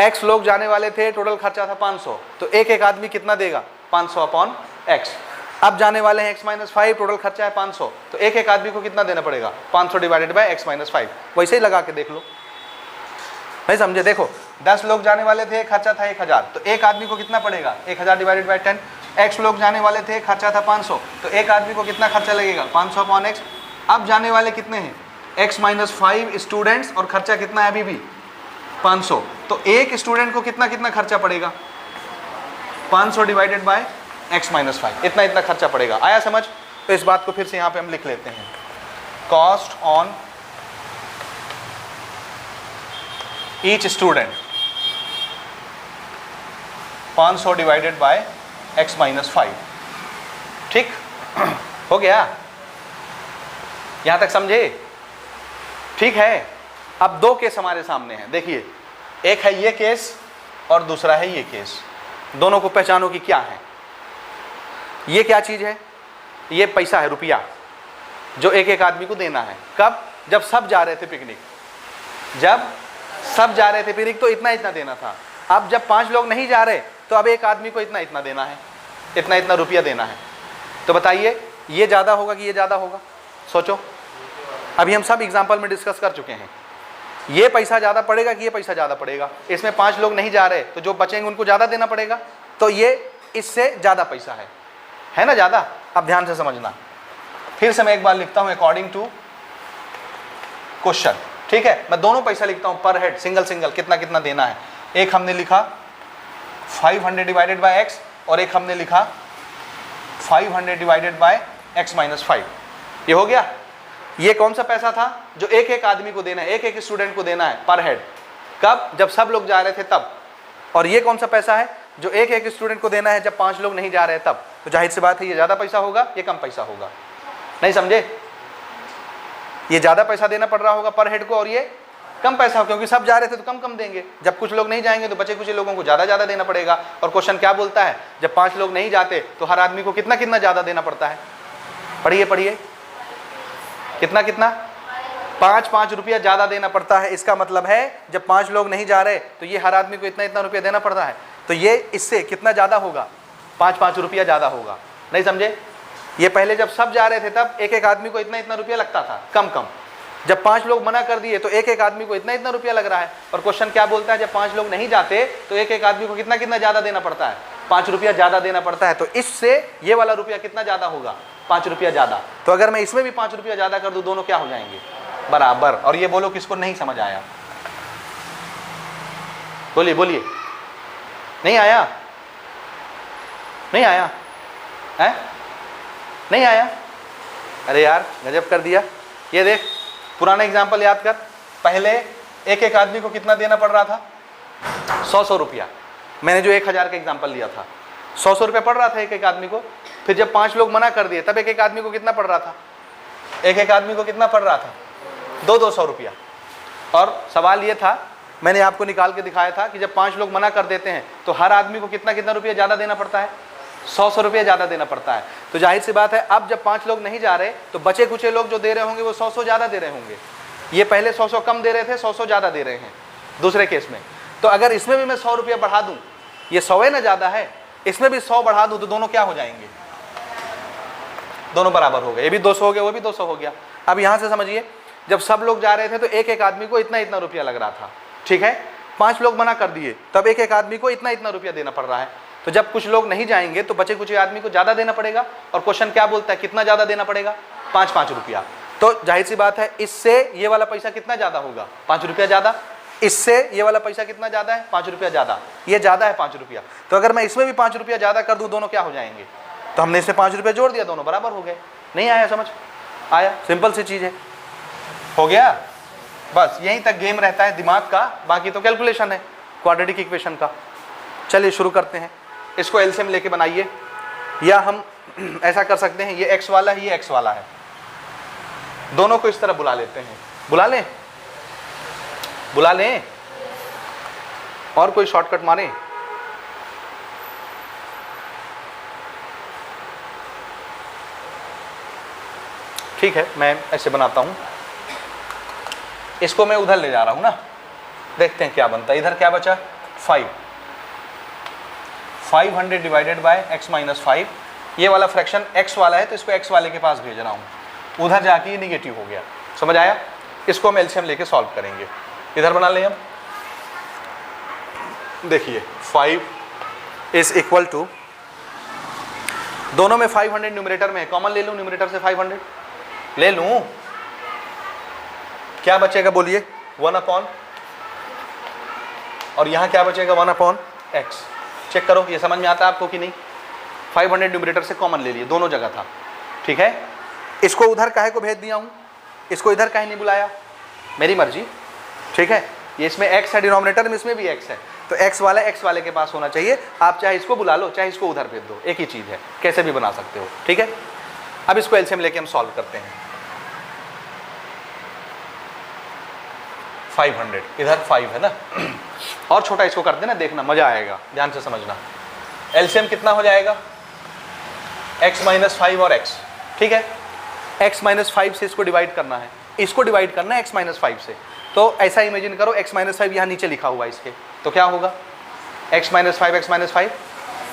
x लोग जाने वाले थे, टोटल खर्चा था 500, तो एक एक आदमी कितना देगा? 500 अपॉन x। अब जाने वाले हैं x - 5, टोटल खर्चा है 500, तो एक एक आदमी को कितना देना पड़ेगा? 500 डिवाइडेड बाय x - 5। वैसे ही लगा के देख लो, नहीं समझे? देखो, 10 लोग जाने वाले थे, खर्चा था 1000, तो एक आदमी को कितना पड़ेगा? 1000 डिवाइडेड बाय 10। x लोग जाने वाले थे, खर्चा था 500, तो एक आदमी को कितना खर्चा लगेगा? 500 अपॉन x। अब जाने वाले कितने हैं? x - 5 स्टूडेंट्स, और खर्चा कितना है अभी भी? 500। तो एक स्टूडेंट को कितना कितना खर्चा पड़ेगा? 500 डिवाइडेड बाय x - 5। इतना इतना खर्चा पड़ेगा। आया समझ? तो इस बात को फिर से यहाँ पे हम लिख लेते हैं, cost on each student 500 divided by x - 5। ठीक हो गया? यहां तक समझे? ठीक है। अब 2 केस हमारे सामने हैं, देखिए, एक है ये केस और दूसरा है ये केस। दोनों को पहचानो कि क्या है। ये क्या चीज है? ये पैसा है, रुपया, जो एक एक आदमी को देना है। कब? जब सब जा रहे थे पिकनिक। जब सब जा रहे थे पिकनिक तो इतना इतना देना था। अब जब 5 लोग नहीं जा रहे, तो अब एक आदमी को इतना इतना देना है, इतना इतना रुपया देना है। तो बताइए, ये ज़्यादा होगा कि ये ज़्यादा होगा? सोचो। अभी हम सब एग्जाम्पल में डिस्कस कर चुके हैं, ये पैसा ज़्यादा पड़ेगा कि ये पैसा ज़्यादा पड़ेगा? इसमें 5 लोग नहीं जा रहे, तो जो बचेंगे उनको ज़्यादा देना पड़ेगा, तो ये इससे ज़्यादा पैसा है ना ज़्यादा? अब ध्यान से समझना, फिर से मैं एक बार लिखता हूँ, अकॉर्डिंग टू क्वेश्चन। ठीक है, मैं दोनों पैसा लिखता हूँ, पर हेड, सिंगल सिंगल, कितना कितना देना है। एक हमने लिखा 500 डिवाइडेड बाय x, और एक हमने लिखा 500 डिवाइडेड बाय x - 5। ये हो गया। ये कौन सा पैसा था? जो एक एक आदमी को देना है, एक एक स्टूडेंट को देना है, पर हेड। कब? जब सब लोग जा रहे थे तब। और ये कौन सा पैसा है जो एक एक स्टूडेंट को देना है जब 5 लोग नहीं जा रहे तब? तो जाहिर सी बात है ये ज़्यादा पैसा होगा, ये कम पैसा होगा। नहीं समझे? ये ज़्यादा पैसा देना पड़ रहा होगा पर हेड को और ये कम पैसा हो, क्योंकि सब जा रहे थे तो कम कम देंगे, जब कुछ लोग नहीं जाएंगे तो बचे कुछ लोगों को ज़्यादा देना पड़ेगा। और क्वेश्चन क्या बोलता है? जब 5 लोग नहीं जाते तो हर आदमी को कितना कितना ज़्यादा देना पड़ता है? पढ़िए पढ़िए, कितना कितना? 5 रुपया ज़्यादा देना पड़ता है। इसका मतलब है जब 5 लोग नहीं जा रहे तो ये हर आदमी को इतना रुपया देना पड़ता है। तो ये इससे कितना ज़्यादा होगा? 5 रुपया ज़्यादा होगा। नहीं समझे? ये पहले जब सब जा रहे थे तब एक एक आदमी को इतना रुपया लगता था, कम कम। जब 5 लोग मना कर दिए तो एक एक आदमी को इतना रुपया लग रहा है। और क्वेश्चन क्या बोलता है? जब 5 लोग नहीं जाते तो एक एक आदमी को कितना कितना ज़्यादा देना पड़ता है? 5 रुपया ज़्यादा देना पड़ता है। तो इससे ये वाला रुपया कितना ज़्यादा होगा? 5 रुपया ज़्यादा। तो अगर मैं इसमें भी 5 रुपया ज़्यादा कर दूँ, दोनों क्या हो जाएंगे? बराबर। और ये बोलो किसको नहीं समझ आया? बोलिए बोलिए, नहीं आया? नहीं आया है? नहीं आया? अरे यार गजब कर दिया। ये देख पुराना एग्जाम्पल याद कर। पहले एक एक आदमी को कितना देना पड़ रहा था? 100 रुपया। मैंने जो 1000 का एग्जाम्पल लिया था, 100 रुपया पड़ रहा था एक एक आदमी को। फिर जब 5 लोग मना कर दिए तब एक एक आदमी को कितना पड़ रहा था? एक एक आदमी को कितना पड़ रहा था? 200 रुपया। और सवाल ये था, मैंने आपको निकाल के दिखाया था कि जब 5 लोग मना कर देते हैं तो हर आदमी को कितना कितना रुपया ज़्यादा देना पड़ता है? 100 रुपया ज़्यादा देना पड़ता है। तो जाहिर सी बात है अब जब 5 लोग नहीं जा रहे तो बचे कुचे लोग जो दे रहे होंगे वो 100 ज़्यादा दे रहे होंगे। ये पहले 100 कम दे रहे थे, 100 ज़्यादा दे रहे हैं दूसरे केस में। तो अगर इसमें भी मैं 100 रुपया बढ़ा दूँ, ये 100 है ना ज़्यादा है, इसमें भी 100 बढ़ा दूँ तो दोनों क्या हो जाएंगे? दोनों बराबर हो गए। ये भी 200 हो गया, वो भी 200 हो गया। अब यहाँ से समझिए, जब सब लोग जा रहे थे तो एक एक आदमी को इतना रुपया लग रहा था, ठीक है। 5 लोग मना कर दिए तब एक एक आदमी को इतना रुपया देना पड़ रहा है। तो जब कुछ लोग नहीं जाएंगे तो बचे कुछ आदमी को ज़्यादा देना पड़ेगा। और क्वेश्चन क्या बोलता है? कितना ज़्यादा देना पड़ेगा? 5 रुपया। तो जाहिर सी बात है इससे ये वाला पैसा कितना ज़्यादा होगा? 5 रुपया ज़्यादा। इससे ये वाला पैसा कितना ज़्यादा है? 5 रुपया ज़्यादा। ये ज़्यादा है 5 रुपया। तो अगर मैं इसमें भी 5 रुपया ज़्यादा कर दूँ, दोनों क्या हो जाएंगे? तो हमने इससे 5 रुपया जोड़ दिया, दोनों बराबर हो गए। नहीं आया समझ? आया? सिंपल सी चीज़ है। हो गया? बस यहीं तक गेम रहता है दिमाग का, बाकी तो कैलकुलेशन है क्वाड्रेटिक इक्वेशन का। चलिए शुरू करते हैं। इसको एलसीएम लेके बनाइए, या हम ऐसा कर सकते हैं, ये x वाला है, ये x वाला है, दोनों को इस तरह बुला लेते हैं। बुला लें? बुला लें? और कोई शॉर्टकट मारें? ठीक है, मैं ऐसे बनाता हूं। इसको मैं उधर ले जा रहा हूं ना, देखते हैं क्या बनता है। इधर क्या बचा? 500 डिवाइडेड बाय x माइनस 5। ये वाला फ्रैक्शन x वाला है तो इसको x वाले के पास भेज रहा हूँ। उधर जाके ये निगेटिव हो गया। समझ आया? इसको हम एलसीएम लेके सॉल्व करेंगे। इधर बना लें हम। देखिए 5 इज इक्वल टू, दोनों में 500 न्यूमरेटर में है, कॉमन ले लूँ न्यूमरेटर से 500 ले लूँ। क्या बचेगा बोलिए? 1 अपॉन, और यहाँ क्या बचेगा? 1 अपॉन x। चेक करो ये समझ में आता है आपको कि नहीं? 500 न्यूमरेटर से कॉमन ले लिए, दोनों जगह था, ठीक है। इसको उधर काहे को भेज दिया हूँ, इसको इधर काहे नहीं बुलाया? मेरी मर्जी, ठीक है। ये इसमें x है डिनोमिनेटर में, इसमें भी x है, तो x वाला x वाले के पास होना चाहिए। आप चाहे इसको बुला लो चाहे इसको उधर भेज दो, एक ही चीज़ है, कैसे भी बना सकते हो, ठीक है। अब इसको एलसीएम लेके हम सॉल्व करते हैं। 500 इधर 5 है ना, और छोटा इसको कर देना, देखना मजा आएगा, ध्यान से समझना। एलसीएम कितना हो जाएगा? x माइनस 5 और x, ठीक है। x माइनस 5 से इसको डिवाइड करना है, इसको डिवाइड करना है x माइनस 5 से। तो ऐसा इमेजिन करो x माइनस 5 यहाँ नीचे लिखा हुआ है इसके, तो क्या होगा? x माइनस 5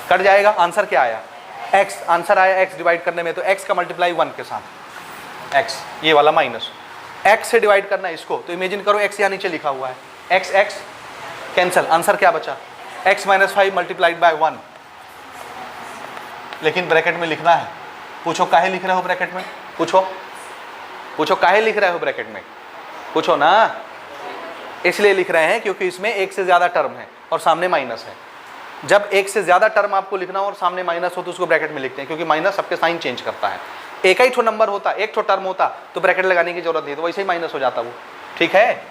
कट जाएगा। आंसर क्या आया? x। आंसर आया x डिवाइड करने में, तो x का मल्टीप्लाई 1 के साथ, x ये वाला माइनस, x से डिवाइड करना है इसको, तो इमेजिन करो x यहाँ नीचे लिखा हुआ है, x x कैंसिल। आंसर क्या बचा? x minus 5 multiplied by 1। लेकिन ब्रैकेट में लिखना है। पूछो काहे लिख रहे हो ब्रैकेट में? पूछो काहे लिख रहे हो ब्रैकेट में? पूछो ना। इसलिए लिख रहे हैं क्योंकि इसमें एक से ज़्यादा टर्म है और सामने माइनस है। जब एक से ज़्यादा टर्म आपको लिखना हो और सामने माइनस हो तो उसको ब्रैकेट में लिखते हैं, क्योंकि माइनस सबके साइन चेंज करता है। एक ही ठो नंबर होता, एक ठो टर्म होता तो ब्रैकेट लगाने की जरूरत नहीं, तो वैसे ही माइनस हो जाता वो, ठीक है।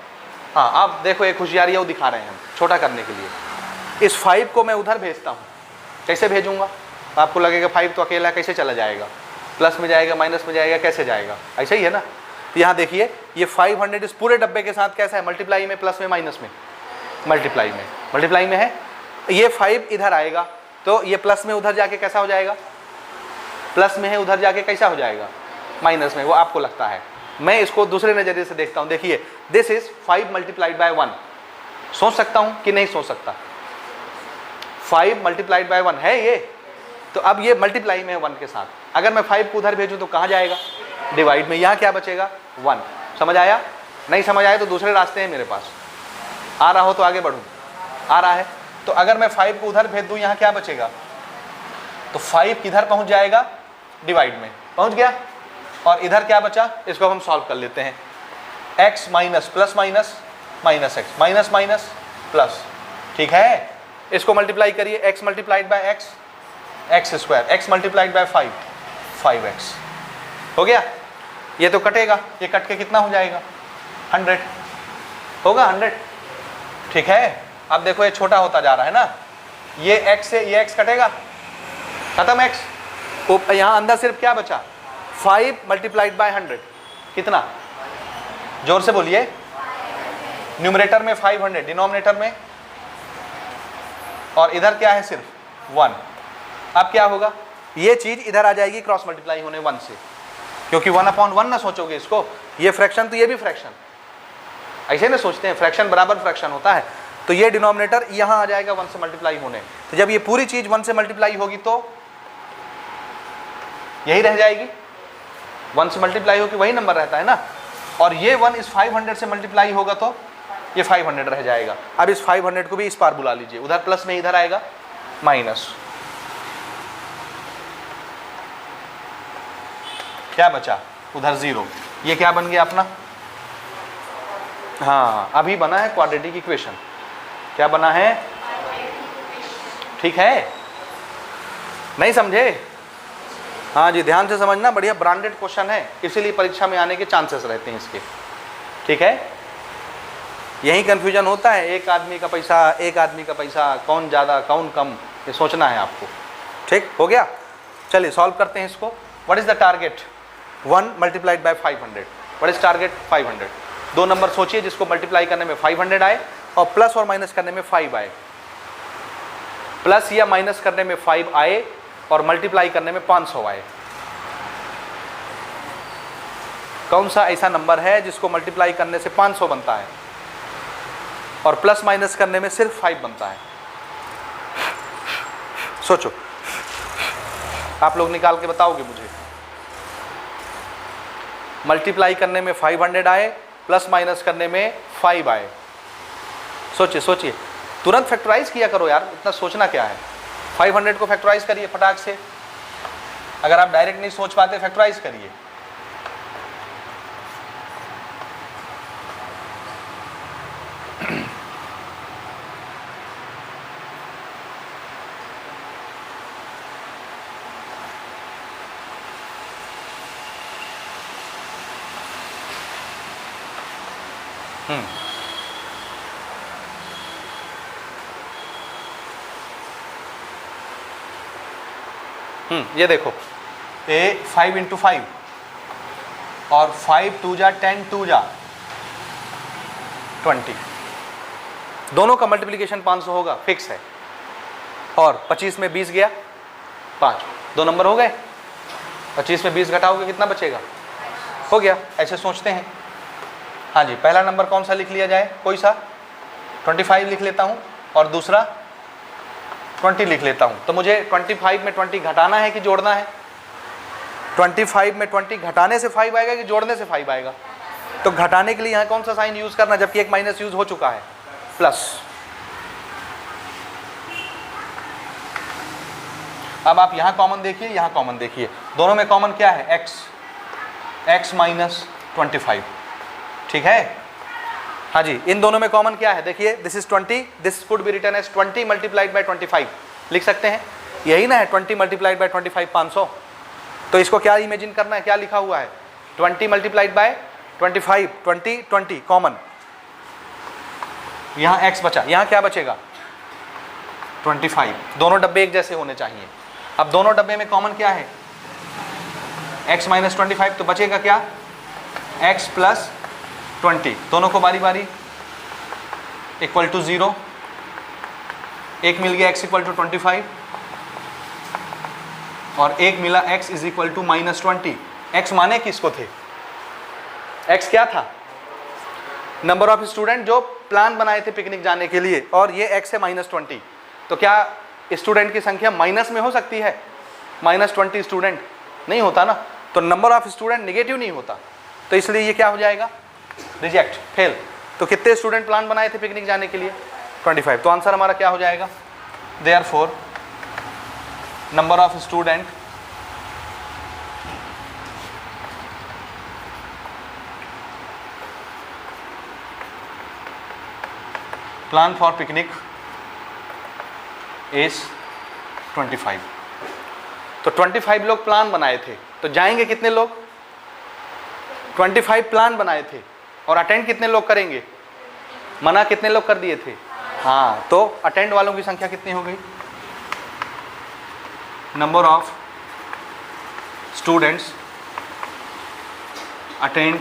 हाँ, आप देखो एक होशियारी वो दिखा रहे हैं हम छोटा करने के लिए। इस 5 को मैं उधर भेजता हूँ, कैसे भेजूंगा? आपको लगेगा 5 तो अकेला कैसे चला जाएगा, प्लस में जाएगा माइनस में जाएगा, कैसे जाएगा? ऐसा ही है ना। तो यहाँ देखिए ये 500 इस पूरे डब्बे के साथ कैसा है, मल्टीप्लाई में, प्लस में, माइनस में, मल्टीप्लाई में है। ये 5 इधर आएगा तो ये प्लस में उधर जाके कैसा हो जाएगा, प्लस में है उधर जाके कैसा हो जाएगा, माइनस में। वो आपको लगता है, मैं इसको दूसरे नज़रिए से देखता हूँ। देखिए दिस इज 5 मल्टीप्लाइड बाय 1, सोच सकता हूँ कि नहीं सोच सकता? 5 मल्टीप्लाइड बाय 1 है ये, तो अब ये मल्टीप्लाई में है 1 के साथ। अगर मैं 5 को उधर भेजूँ तो कहाँ जाएगा, डिवाइड में। यहाँ क्या बचेगा, 1। समझ आया? नहीं समझ आया तो दूसरे रास्ते हैं मेरे पास, आ रहा हो तो आगे बढ़ूँ, आ रहा है। तो अगर मैं 5 को उधर भेज दूँ, यहाँ क्या बचेगा, तो 5 किधर पहुँच जाएगा, डिवाइड में पहुँच गया। और इधर क्या बचा, इसको हम सॉल्व कर लेते हैं। x minus plus minus minus x, minus minus plus, ठीक है। इसको मल्टीप्लाई करिए, x multiplied by x, x square, x multiplied by 5, 5x हो गया। ये तो कटेगा, ये कट के कितना हो जाएगा, 100 होगा, 100, ठीक है। अब देखो ये छोटा होता जा रहा है ना, ये x से ये x कटेगा, खत्म x। तो यहाँ अंदर सिर्फ क्या बचा, 5 मल्टीप्लाइड बाय 100, कितना, जोर से बोलिए। न्यूमरेटर में 500, डिनोमिनेटर में, और इधर क्या है, सिर्फ 1। अब क्या होगा, ये चीज इधर आ जाएगी क्रॉस मल्टीप्लाई होने 1 से, क्योंकि 1/1 ना सोचोगे इसको, ये फ्रैक्शन तो ये भी फ्रैक्शन, ऐसे ना सोचते हैं, फ्रैक्शन बराबर फ्रैक्शन होता है। तो ये डिनोमिनेटर यहाँ आ जाएगा 1 से मल्टीप्लाई होने। तो जब ये पूरी चीज 1 से मल्टीप्लाई होगी तो यही रह जाएगी, 1 से मल्टीप्लाई होगी वही नंबर रहता है ना। और ये 1 इस 500 से मल्टीप्लाई होगा तो ये 500 रह जाएगा। अब इस 500 को भी इस पार बुला लीजिए, उधर प्लस में इधर आएगा माइनस, क्या बचा, उधर 0। ये क्या बन गया अपना, हाँ अभी बना है क्वाड्रेटिक इक्वेशन। क्या बना है, ठीक है, नहीं समझे? हाँ जी, ध्यान से समझना, बढ़िया ब्रांडेड क्वेश्चन है, इसीलिए परीक्षा में आने के चांसेस रहते हैं इसके, ठीक है। यही कंफ्यूजन होता है, एक आदमी का पैसा, कौन ज़्यादा कौन कम, ये सोचना है आपको। ठीक हो गया, चलिए सॉल्व करते हैं इसको। What is the target, 1 multiplied bye 500, what is target, 500। दो नंबर सोचिए जिसको मल्टीप्लाई करने में 500 आए और प्लस और माइनस करने में 5 आए, प्लस या माइनस करने में 5 आए और मल्टीप्लाई करने में 500 आए। कौन सा ऐसा नंबर है जिसको मल्टीप्लाई करने से 500 बनता है और प्लस माइनस करने में सिर्फ 5 बनता है? सोचो, आप लोग निकाल के बताओगे मुझे। मल्टीप्लाई करने में 500 आए, प्लस माइनस करने में 5 आए। सोचिए सोचिए, तुरंत फैक्टराइज किया करो यार, इतना सोचना क्या है। 500 को फैक्टराइज करिए फटाक से, अगर आप डायरेक्ट नहीं सोच पाते फैक्टराइज करिए। ये देखो, ए 5 × 5 और 5 2 जा 10 2 जा 20, दोनों का मल्टीप्लिकेशन 500 होगा, फिक्स है। और 25 में 20 गया 5, 2 नंबर हो गए। 25 में 20 घटाओगे कितना बचेगा, हो गया। ऐसे सोचते हैं। हाँ जी, पहला नंबर कौन सा लिख लिया जाए, कोई सा, 25 लिख लेता हूँ और दूसरा 20 लिख लेता हूँ। तो मुझे 25 में 20 घटाना है कि जोड़ना है? 25 में 20 घटाने से 5 आएगा कि जोड़ने से 5 आएगा? तो घटाने के लिए यहाँ कौन सा साइन यूज करना, जबकि एक माइनस यूज हो चुका है, प्लस। अब आप यहाँ कॉमन देखिए, यहाँ कॉमन देखिए, दोनों में कॉमन क्या है, x माइनस 25, ठीक है। हाँ जी, इन दोनों में कॉमन क्या है, देखिए, this is 20, this could be written as 20 multiplied by 25, लिख सकते हैं, यही ना है 20 मल्टीप्लाइड बाय 25 500। तो इसको क्या इमेजिन करना है, क्या लिखा हुआ है, 20 मल्टीप्लाइड बाय 25, 20 20 कॉमन, यहाँ x बचा, यहाँ क्या बचेगा 25। दोनों डब्बे एक जैसे होने चाहिए। अब दोनों डब्बे में कॉमन क्या है x माइनस 25, तो बचेगा क्या x प्लस 20। दोनों को बारी बारी इक्वल टू 0, एक मिल गया x इक्वल टू 25 और एक मिला x is equal to minus 20। x माने किसको थे, x क्या था नंबर ऑफ स्टूडेंट जो प्लान बनाए थे पिकनिक जाने के लिए, और ये x है माइनस 20। तो क्या स्टूडेंट की संख्या माइनस में हो सकती है, माइनस 20 स्टूडेंट नहीं होता ना, तो नंबर ऑफ स्टूडेंट नेगेटिव नहीं होता, तो इसलिए ये क्या हो जाएगा रिजेक्ट, फेल। तो कितने स्टूडेंट प्लान बनाए थे पिकनिक जाने के लिए 25, तो आंसर हमारा क्या हो जाएगा therefore number of student plan for picnic is 25। तो 25 लोग प्लान बनाए थे, तो जाएंगे कितने लोग 25 प्लान बनाए थे, और अटेंड कितने लोग करेंगे, मना कितने लोग कर दिए थे, हाँ, तो अटेंड वालों की संख्या कितनी हो गई, number of students attend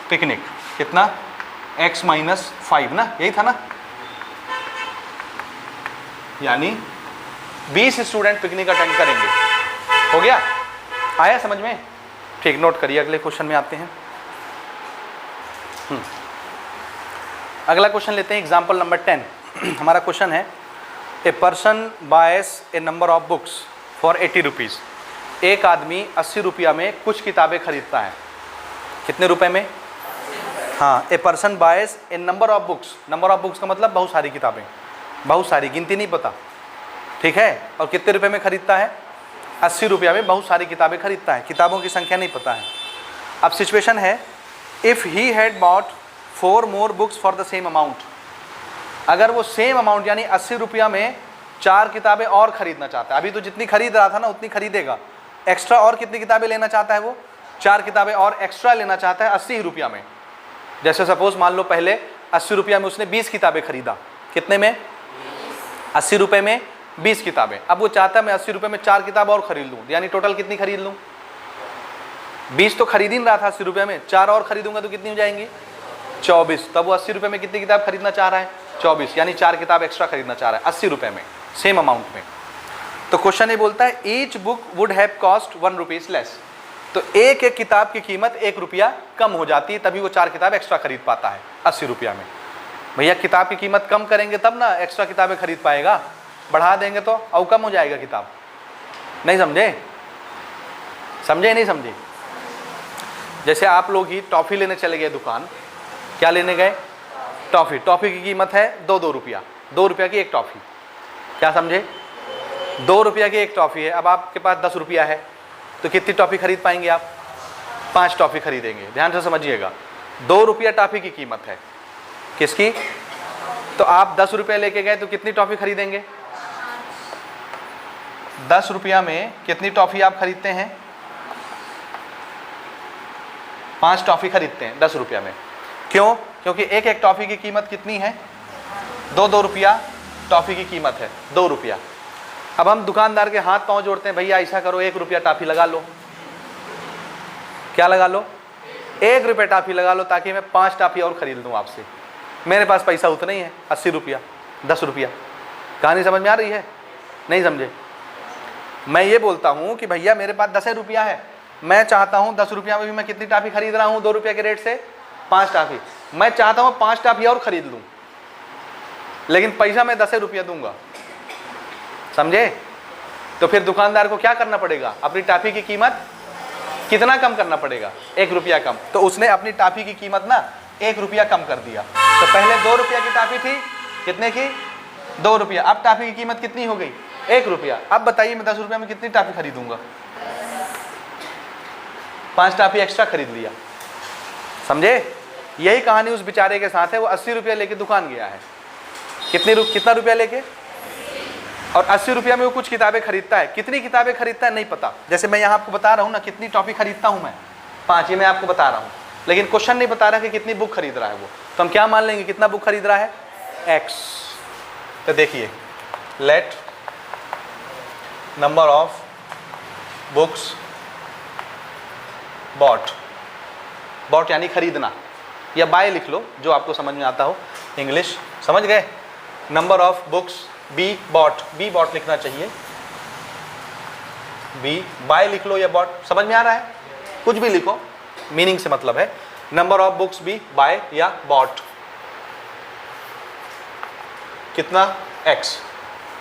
picnic कितना x माइनस 5 ना, यही था ना, यानी 20 स्टूडेंट पिकनिक अटेंड करेंगे। हो गया, आया समझ में, ठीक, नोट करिए, अगले क्वेश्चन में आते हैं। अगला क्वेश्चन लेते हैं, एग्जाम्पल नंबर 10। हमारा क्वेश्चन है a person bias A number of books for 80 rupees. एक आदमी 80 रुपया में कुछ किताबें खरीदता है, कितने रुपए में, हाँ, a person bias A number of books, number of books का मतलब बहुत सारी किताबें, बहुत सारी, गिनती नहीं पता, ठीक है, और कितने रुपए में खरीदता है 80 रुपया में बहुत सारी किताबें खरीदता है, किताबों की संख्या नहीं पता है। अब सिचुएशन है if he had bought 4 more books for the same amount, अगर वो सेम अमाउंट यानी 80 रुपया में 4 किताबें और खरीदना चाहता है, अभी तो जितनी खरीद रहा था ना उतनी खरीदेगा, एक्स्ट्रा और कितनी किताबें लेना चाहता है, वो 4 किताबें और एक्स्ट्रा लेना चाहता है 80 रुपया में। जैसे सपोज मान लो पहले 80 रुपया में उसने 20 किताबें खरीदा, कितने में 80 रुपये में 20 किताबें, अब वो चाहता है मैं 80 रुपये में 4 किताब और खरीद लूँ, यानी टोटल कितनी खरीद लूँ, 20 तो खरीद ही नहीं रहा था 80 रुपये में, 4 और खरीदूंगा तो कितनी हो जाएंगी 24। तब वो 80 रुपये में कितनी किताब खरीदना चाह रहा है 24, यानी 4 किताब एक्स्ट्रा खरीदना चाह रहा है 80 रुपये में, सेम अमाउंट में। तो क्वेश्चन ये बोलता है each book would have cost 1 rupees less, तो एक एक किताब की कीमत 1 रुपया कम हो जाती है, तभी वो 4 किताब एक्स्ट्रा खरीद पाता है 80 रुपया में। भैया किताब की कीमत कम करेंगे तब ना एक्स्ट्रा किताबें खरीद पाएगा, बढ़ा देंगे तो और कम हो जाएगा किताब, नहीं समझे, समझे नहीं समझे। जैसे आप लोग ही टॉफ़ी लेने चले गए दुकान, क्या लेने गए टॉफ़ी, टॉफ़ी की कीमत है 2 रुपया, 2 रुपया की एक टॉफ़ी, क्या समझे, 2 रुपया की एक टॉफ़ी है। अब आपके पास 10 रुपया है तो कितनी टॉफ़ी खरीद पाएंगे आप, 5 टॉफ़ी खरीदेंगे, ध्यान से समझिएगा। 2 रुपया टॉफ़ी की कीमत है, किसकी, तो आप 10 रुपये लेके गए तो कितनी टॉफ़ी खरीदेंगे, 10 रुपया में कितनी टॉफ़ी आप खरीदते हैं, 5 टॉफ़ी खरीदते हैं 10 रुपया में। क्यों, क्योंकि एक एक टॉफ़ी की कीमत कितनी है 2 रुपया टॉफ़ी की कीमत है 2 रुपया। अब हम दुकानदार के हाथ पांव जोड़ते हैं, भैया ऐसा करो 1 रुपया टॉफ़ी लगा लो, क्या लगा लो 1 रुपया टॉफ़ी लगा लो, ताकि मैं 5 टॉफ़ी और ख़रीद लूँ आपसे, मेरे पास पैसा उतना ही है 80 रुपया 10 रुपया। कहानी समझ में आ रही है, नहीं समझे। मैं ये बोलता हूँ कि भैया मेरे पास 10 रुपया है, मैं चाहता हूँ 10 रुपया में भी मैं कितनी टॉफ़ी खरीद रहा हूँ 2 रुपया के रेट से 5 टॉफ़ी, मैं चाहता हूँ 5 टॉफ़ी और ख़रीद लूँ, लेकिन पैसा मैं 10 रुपया दूंगा, समझे। तो फिर दुकानदार को क्या करना पड़ेगा, अपनी टॉफ़ी की कीमत कितना कम करना पड़ेगा 1 रुपया कम। तो उसने अपनी टॉफ़ी की कीमत ना 1 रुपया कम कर दिया। तो पहले 2 रुपया की टॉफ़ी थी, कितने की 2 रुपया, अब टॉफ़ी की कीमत कितनी हो गई 1 रुपया। अब बताइए मैं 10 रुपया में कितनी टॉफ़ी खरीदूंगा, 5 टॉफ़ी एक्स्ट्रा खरीद लिया, समझे। यही कहानी उस बेचारे के साथ है, वो 80 रुपया लेके दुकान गया है, कितना रुपया लेके, और 80 रुपया में वो कुछ किताबें खरीदता है, कितनी किताबें खरीदता है नहीं पता। जैसे मैं यहाँ आपको बता रहा हूँ ना कितनी टॉफ़ी खरीदता हूँ मैं 5, ये मैं आपको बता रहा हूँ। लेकिन क्वेश्चन नहीं बता रहा कि कितनी बुक खरीद रहा है वो, तो हम क्या मान लेंगे, कितना बुक खरीद रहा है, x। तो देखिए, let number of books bought, bought यानी खरीदना, या बाय लिख लो जो आपको समझ में आता हो, इंग्लिश समझ गए। Number of books be bought, be bought लिखना चाहिए, बी बाय लिख लो या बॉट, समझ में आ रहा है, कुछ भी लिखो, मीनिंग से मतलब है। Number of books be buy या बॉट, कितना x,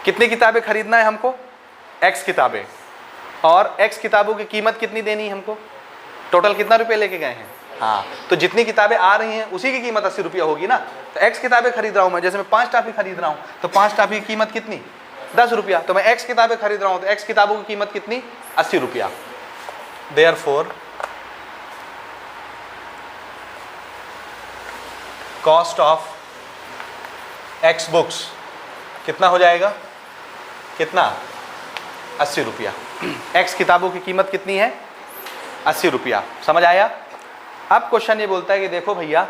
कितनी किताबें खरीदना है हमको, x किताबें, और x किताबों की कीमत कितनी देनी है हमको, टोटल कितना रुपए लेके गए हैं। हाँ, तो जितनी किताबें आ रही हैं उसी की कीमत 80 रुपया होगी ना। तो x किताबें खरीद रहा हूं मैं, जैसे मैं 5 टॉफी खरीद रहा हूं, तो 5 टॉफी की कीमत कितनी, 10 रुपया। तो मैं x किताबें खरीद रहा हूं, तो x किताबों की कीमत कितनी, 80 रुपया। Therefore cost of x books कितना हो जाएगा, कितना, 80 रुपया। x किताबों की कीमत कितनी है, 80 रुपया, समझ आया। अब क्वेश्चन ये बोलता है कि देखो भैया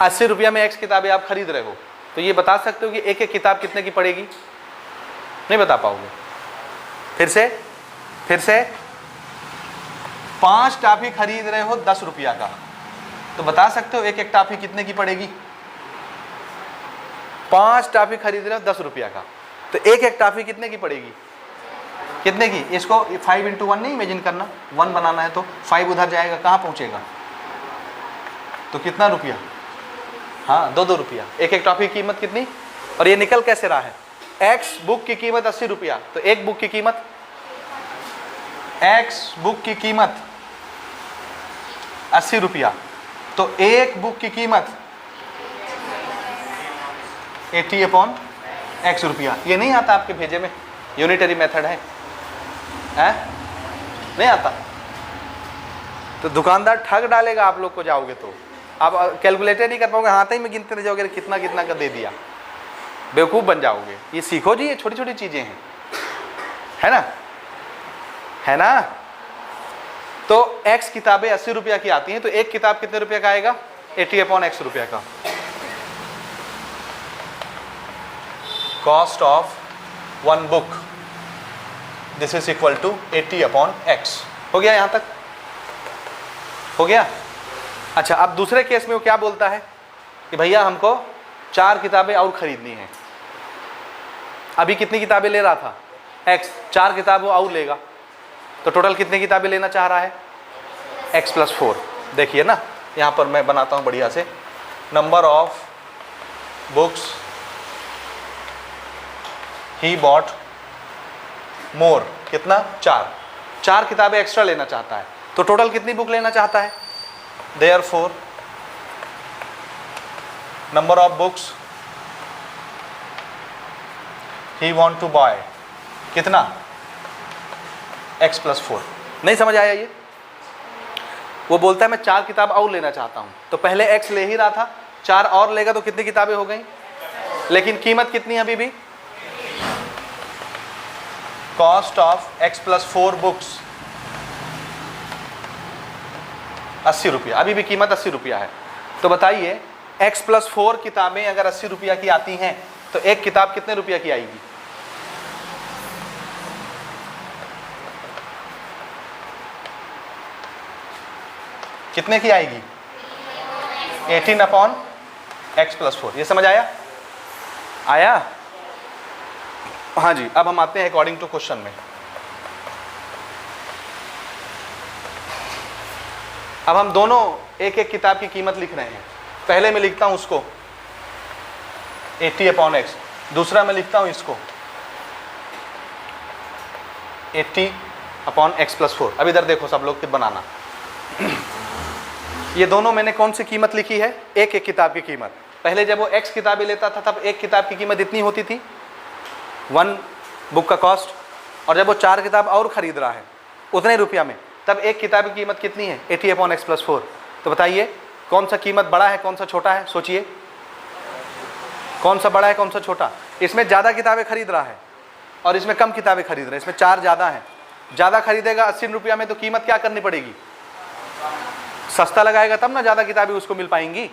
80 रुपया में x किताबें आप खरीद रहे हो, तो ये बता सकते हो कि एक एक किताब कितने की पड़ेगी, नहीं बता पाओगे। फिर से 5 टॉफी खरीद रहे हो 10 रुपया का, तो बता सकते हो एक एक टॉफी कितने की पड़ेगी। 5 टॉफी खरीद रहे हो 10 रुपया का, तो एक एक टॉफी कितने की पड़ेगी, कितने की। इसको 5 × 1 नहीं इमेजिन करना, 1 बनाना है तो 5 उधर जाएगा, कहाँ पहुँचेगा, तो कितना रुपया, हाँ 2 रुपया। एक एक टॉफी की कीमत कितनी, और ये निकल कैसे रहा है, x बुक की कीमत 80 रुपया, तो एक बुक की कीमत, x बुक की कीमत 80 रुपया, तो एक बुक की कीमत 80/x रुपया। ये नहीं आता आपके भेजे में, यूनिटरी मेथड है, नहीं आता, तो दुकानदार ठग डालेगा आप लोग को, जाओगे तो आप कैलकुलेटर नहीं कर पाओगे, हाथ ही में गिनते रह जाओगे कितना कितना का दे दिया, बेवकूफ़ बन जाओगे। ये सीखो जी, ये छोटी छोटी चीज़ें हैं, है ना, है ना। तो x किताबें 80 रुपया की आती हैं, तो एक किताब कितने रुपया का आएगा, 80/x रुपया का। Cost of 1 book, this is equal to 80/x। हो गया, यहां तक हो गया। अच्छा, अब दूसरे केस में वो क्या बोलता है कि भैया हमको 4 किताबें और खरीदनी है। अभी कितनी किताबें ले रहा था, x, 4 किताबें और लेगा, तो टोटल कितनी किताबें लेना चाह रहा है, x+4। देखिए ना, यहाँ पर मैं बनाता हूँ बढ़िया से, number of books he bought मोर, कितना, 4 किताबें एक्स्ट्रा लेना चाहता है, तो टोटल कितनी बुक लेना चाहता है। Therefore number of books he want to buy, कितना, x+4। नहीं समझ आया ये, वो बोलता है मैं 4 किताब और लेना चाहता हूं, तो पहले x ले ही रहा था, 4 और लेगा तो कितनी किताबें हो गई, लेकिन कीमत कितनी है अभी भी, कॉस्ट ऑफ x+4 बुक्स 80 रुपया, अभी भी कीमत 80 रुपया है। तो बताइए x+4 किताबें अगर 80 रुपया की आती हैं, तो एक किताब कितने रुपया की आएगी, कितने की आएगी, 18/x+4। ये समझ आया, आया। हाँ जी, अब हम आते हैं अकॉर्डिंग टू क्वेश्चन में। अब हम दोनों एक एक किताब की कीमत लिख रहे हैं। पहले मैं लिखता हूं उसको 80/x, दूसरा मैं लिखता हूं इसको 80/x+4। अब इधर देखो सब लोग फिर बनाना। ये दोनों मैंने कौन सी कीमत लिखी है, एक एक किताब की कीमत। पहले जब वो x किताबें लेता था तब एक किताब की कीमत इतनी होती थी, 1 बुक का कॉस्ट, और जब वो 4 किताब और ख़रीद रहा है उतने रुपया में, तब एक किताब की कीमत कितनी है, 80/x+4। तो बताइए कौन सा कीमत बड़ा है, कौन सा छोटा है, सोचिए कौन सा बड़ा है, कौन सा छोटा। इसमें ज़्यादा किताबें खरीद रहा है और इसमें कम किताबें खरीद रहे हैं, इसमें 4 ज़्यादा हैं। ज़्यादा खरीदेगा 80 रुपया में, तो कीमत क्या करनी पड़ेगी, सस्ता लगाएगा तब ना ज़्यादा किताबें उसको मिल पाएंगी।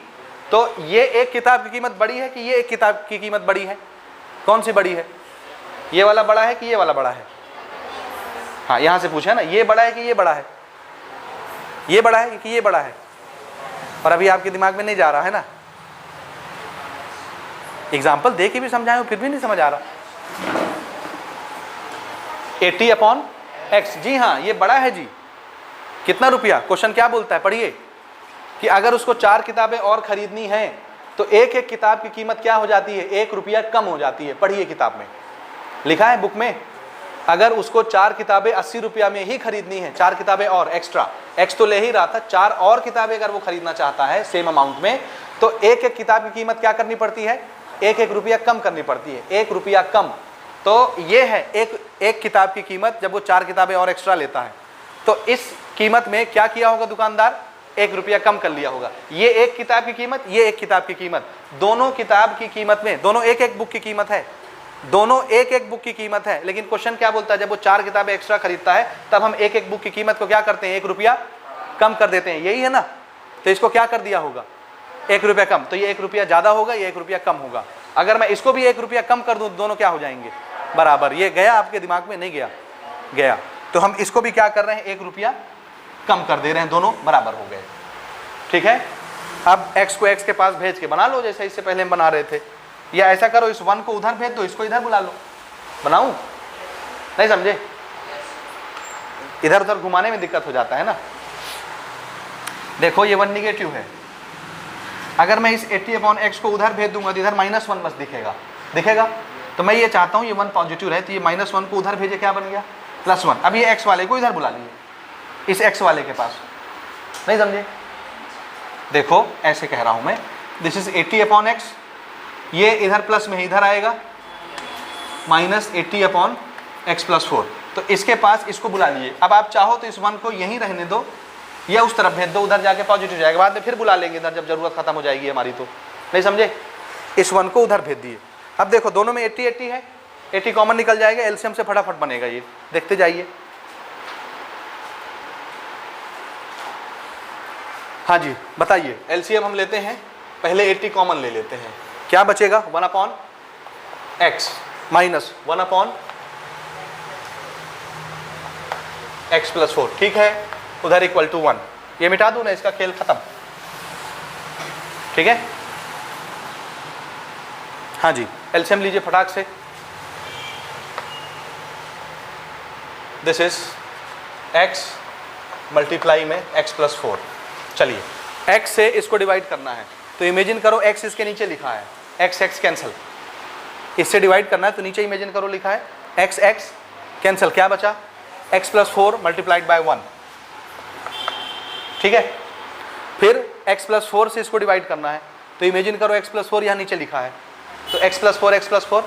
तो ये एक किताब की कीमत बड़ी है कि ये एक किताब की कीमत बड़ी है? कौन सी बड़ी है? ये वाला बड़ा है कि ये वाला बड़ा है? हाँ, यहाँ से पूछा ना, ये बड़ा है कि ये बड़ा है? ये बड़ा है कि ये बड़ा है? और अभी आपके दिमाग में नहीं जा रहा है ना। एग्जाम्पल दे के भी समझाएं फिर भी नहीं समझ आ रहा। 80/x, जी हाँ ये बड़ा है जी। कितना रुपया? क्वेश्चन क्या बोलता है, पढ़िए, कि अगर उसको 4 किताबें और खरीदनी है तो एक एक किताब की कीमत क्या हो जाती है? 1 रुपया कम हो जाती है। पढ़िए, किताब में लिखा है, बुक में। अगर उसको 4 किताबें 80 रुपया में ही खरीदनी है, 4 किताबें और एक्स्ट्रा, एक्स तो ले ही रहा था, 4 और किताबें अगर वो खरीदना चाहता है सेम अमाउंट में, तो एक एक किताब की कीमत क्या करनी पड़ती है? 1 रुपया कम करनी पड़ती है। 1 रुपया कम, तो ये है एक किताब की कीमत जब वो 4 किताबें और एक्स्ट्रा लेता है। तो इस कीमत में क्या किया होगा दुकानदार? 1 रुपया कम कर लिया होगा। ये एक किताब की कीमत, ये एक किताब की कीमत, दोनों किताब की कीमत में, दोनों एक एक बुक की कीमत है, दोनों एक एक बुक की कीमत है। लेकिन क्वेश्चन क्या बोलता है? जब वो 4 किताबें एक्स्ट्रा खरीदता है तब हम एक एक बुक की कीमत को क्या करते हैं? 1 रुपया कम कर देते हैं, यही है ना। तो इसको क्या कर दिया होगा? 1 रुपया कम। तो ये 1 रुपया ज्यादा होगा, ये 1 रुपया कम होगा। अगर मैं इसको भी 1 रुपया कम कर दूं, दोनों क्या हो जाएंगे? बराबर। ये गया आपके दिमाग में? नहीं गया? गया। तो हम इसको भी क्या कर रहे हैं? 1 रुपया कम कर दे रहे हैं, दोनों बराबर हो गए। ठीक है। अब x को x के पास भेज के बना लो जैसे इससे पहले हम बना रहे थे, या ऐसा करो, इस 1 को उधर भेज दो, इसको इधर बुला लो। बनाऊं? नहीं समझे? इधर उधर घुमाने में दिक्कत हो जाता है ना। देखो ये 1 निगेटिव है, अगर मैं इस 80/x को उधर भेज दूंगा तो इधर -1 बस दिखेगा, दिखेगा। तो मैं ये चाहता हूँ ये 1 पॉजिटिव है, तो ये -1 को उधर भेजे, क्या बन गया? +1। अब ये x वाले को इधर बुला लिए, इस x वाले के पास। नहीं समझे? देखो ऐसे कह रहा हूं मैं, दिस इज 80/x, ये इधर प्लस में इधर आएगा, -80/x + 4। तो इसके पास इसको बुला लिए। अब आप चाहो तो इस 1 को यहीं रहने दो या उस तरफ भेज दो, उधर जाके पॉजिटिव जाएगा, बाद में फिर बुला लेंगे इधर जब जरूरत खत्म हो जाएगी हमारी। तो नहीं समझे? इस 1 को उधर भेज दिए। अब देखो दोनों में 80 है, 80 कॉमन निकल जाएगा, एलसीएम से फटाफट बनेगा। ये देखते जाइए। हाँ जी बताइए, एलसीएम हम लेते हैं, पहले 80 कॉमन ले लेते हैं, क्या बचेगा? 1/x minus 1/x + 4। ठीक है, उधर = 1। ये मिटा दूं ना, इसका खेल खत्म। ठीक है। हाँ जी, एलसीएम लीजिए फटाक से। दिस इज x मल्टीप्लाई में x + 4। चलिए, x से इसको डिवाइड करना है, तो इमेजिन करो x इसके नीचे लिखा है, x कैंसिल, इससे डिवाइड करना है तो नीचे इमेजिन करो लिखा है x कैंसिल, क्या बचा? x + 4 × 1। ठीक है। फिर x + 4 से इसको डिवाइड करना है, तो इमेजिन करो x + 4 यहाँ नीचे लिखा है, तो x + 4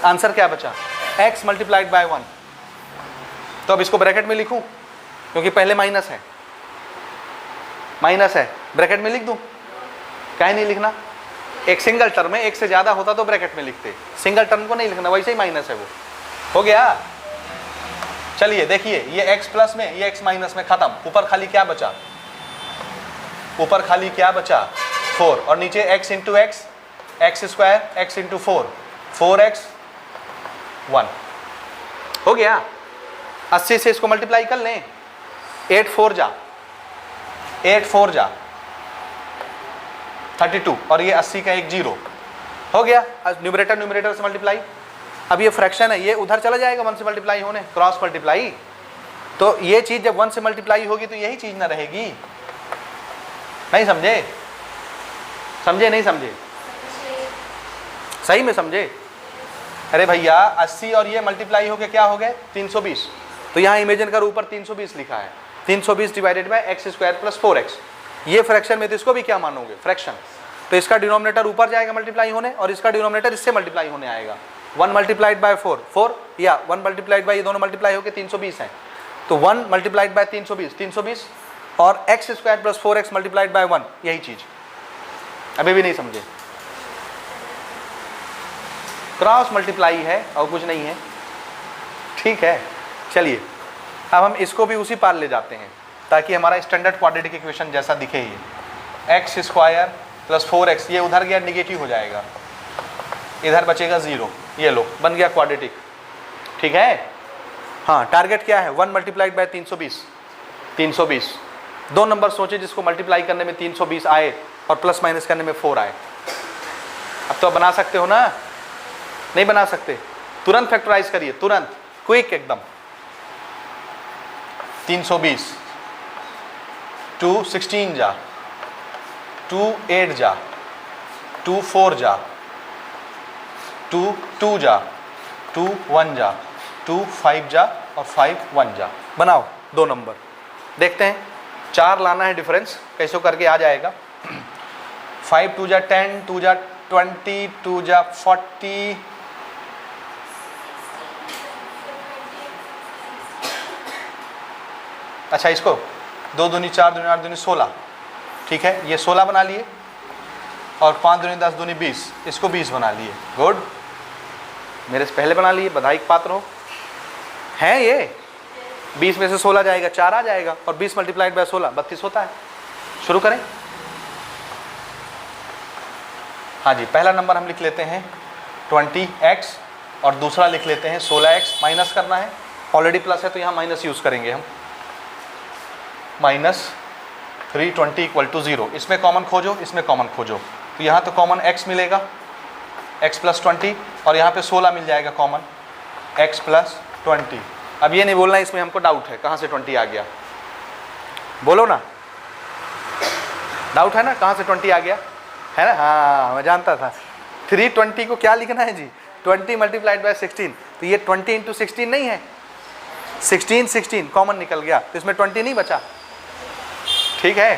आंसर क्या बचा? x × 1। तो अब इसको ब्रैकेट में लिखूं क्योंकि पहले माइनस है, ब्रैकेट में लिख दूं? काहे नहीं लिखना? एक सिंगल टर्म है, एक से ज्यादा होता तो ब्रैकेट में लिखते, सिंगल टर्म को नहीं लिखना, वैसे ही माइनस है वो। हो गया। चलिए देखिए, ये x प्लस में, ये x माइनस में, खत्म। ऊपर खाली क्या बचा? ऊपर खाली क्या बचा? 4, और नीचे x × x, x² x × 4, 4x 1। हो गया। 80 से इसको मल्टीप्लाई कर लें, 8 4 जा 32, और ये 80 का एक 0 हो गया। न्यूमरेटर से मल्टीप्लाई। अब ये फ्रैक्शन है, ये उधर चला जाएगा 1 से मल्टीप्लाई होने, क्रॉस मल्टीप्लाई। तो ये चीज जब 1 से मल्टीप्लाई होगी तो यही चीज ना रहेगी। नहीं समझे? समझे नहीं समझे? सही में समझे? अरे भैया 80 और ये मल्टीप्लाई होके क्या हो गए? 320। तो यहाँ इमेजिन कर ऊपर 320 लिखा है, 320 डिवाइडेड बाय x² + 4x। ये फ्रैक्शन में तो इसको भी क्या मानोगे? फ्रैक्शन। तो इसका डिनोमिनेटर ऊपर जाएगा मल्टीप्लाई होने, और इसका डिनोमिनेटर इससे मल्टीप्लाई होने आएगा। 1 × 4 या 1 × ये दोनों मल्टीप्लाई होकर 320 है, तो 1 × 320 और x² + 4x × 1, यही चीज। अभी भी नहीं समझे? क्रॉस मल्टीप्लाई है और कुछ नहीं है। ठीक है, चलिए अब हम इसको भी उसी पार ले जाते हैं ताकि हमारा स्टैंडर्ड क्वाड्रेटिक इक्वेशन जैसा दिखे ये। एक्स स्क्वायर प्लस 4x, ये उधर गया निगेटिव हो जाएगा, इधर बचेगा 0, ये लो बन गया क्वाड्रेटिक। ठीक है, हाँ टारगेट क्या है 1 मल्टीप्लाइड बाय 320। दो नंबर सोचे जिसको मल्टीप्लाई करने में 320 आए और प्लस माइनस करने में 4 आए। अब तो बना सकते हो ना, नहीं बना सकते, तुरंत फैक्टराइज करिए, तुरंत क्विक एकदम। 320 2 16 जा, 2 8 जा, 2 4 जा, 2 2 जा, 2 1 जा, 2 5 जा और 5 1 जा। बनाओ दो नंबर, देखते हैं 4 लाना है डिफरेंस, कैसे करके आ जाएगा। 5 2 जा 10, 2 जा 20, 2 जा 40, अच्छा इसको 2 दूनी 4 दूनी 8 दूनी 16, ठीक है ये 16 बना लिए, और 5 दूनी 10 दूनी 20, इसको 20 बना लिए। गुड, मेरे से पहले बना लिए, बधाई के पात्र हो। हैं ये 20 में से 16 जाएगा 4 आ जाएगा, और 20 मल्टीप्लाइड बाय 16 32 होता है। शुरू करें। हाँ जी, पहला नंबर हम लिख लेते हैं 20x और दूसरा लिख लेते हैं 16x। माइनस करना है, ऑलरेडी प्लस है तो यहाँ माइनस यूज करेंगे हम। Minus 320 equal to 0। इसमें कॉमन खोजो, इसमें कॉमन खोजो, तो यहाँ तो कॉमन x मिलेगा, x प्लस 20, और यहाँ पे 16 मिल जाएगा कॉमन, x प्लस 20। अब ये नहीं बोलना इसमें हमको डाउट है कहाँ से 20 आ गया, बोलो ना, डाउट है ना कहाँ से 20 आ गया, है ना। हाँ मैं जानता था। 320 को क्या लिखना है जी, 20 मल्टीप्लाइड बाय 16, तो ये 20 इंटू 16 नहीं है, 16 कॉमन निकल गया, तो इसमें 20 नहीं बचा। ठीक है,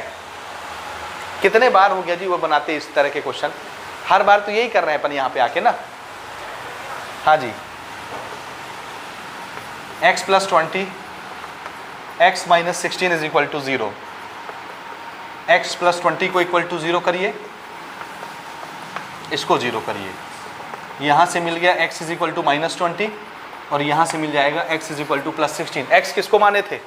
कितने बार हो गया जी वो बनाते इस तरह के क्वेश्चन, हर बार तो यही कर रहे हैं अपन यहाँ पे आके ना। हाँ जी, x plus 20, x minus 16 is equal to 0। x plus 20 को इक्वल टू 0 करिए, इसको 0 करिए, यहाँ से मिल गया x is equal to minus 20, और यहाँ से मिल जाएगा x is equal to plus 16। x किसको माने थे,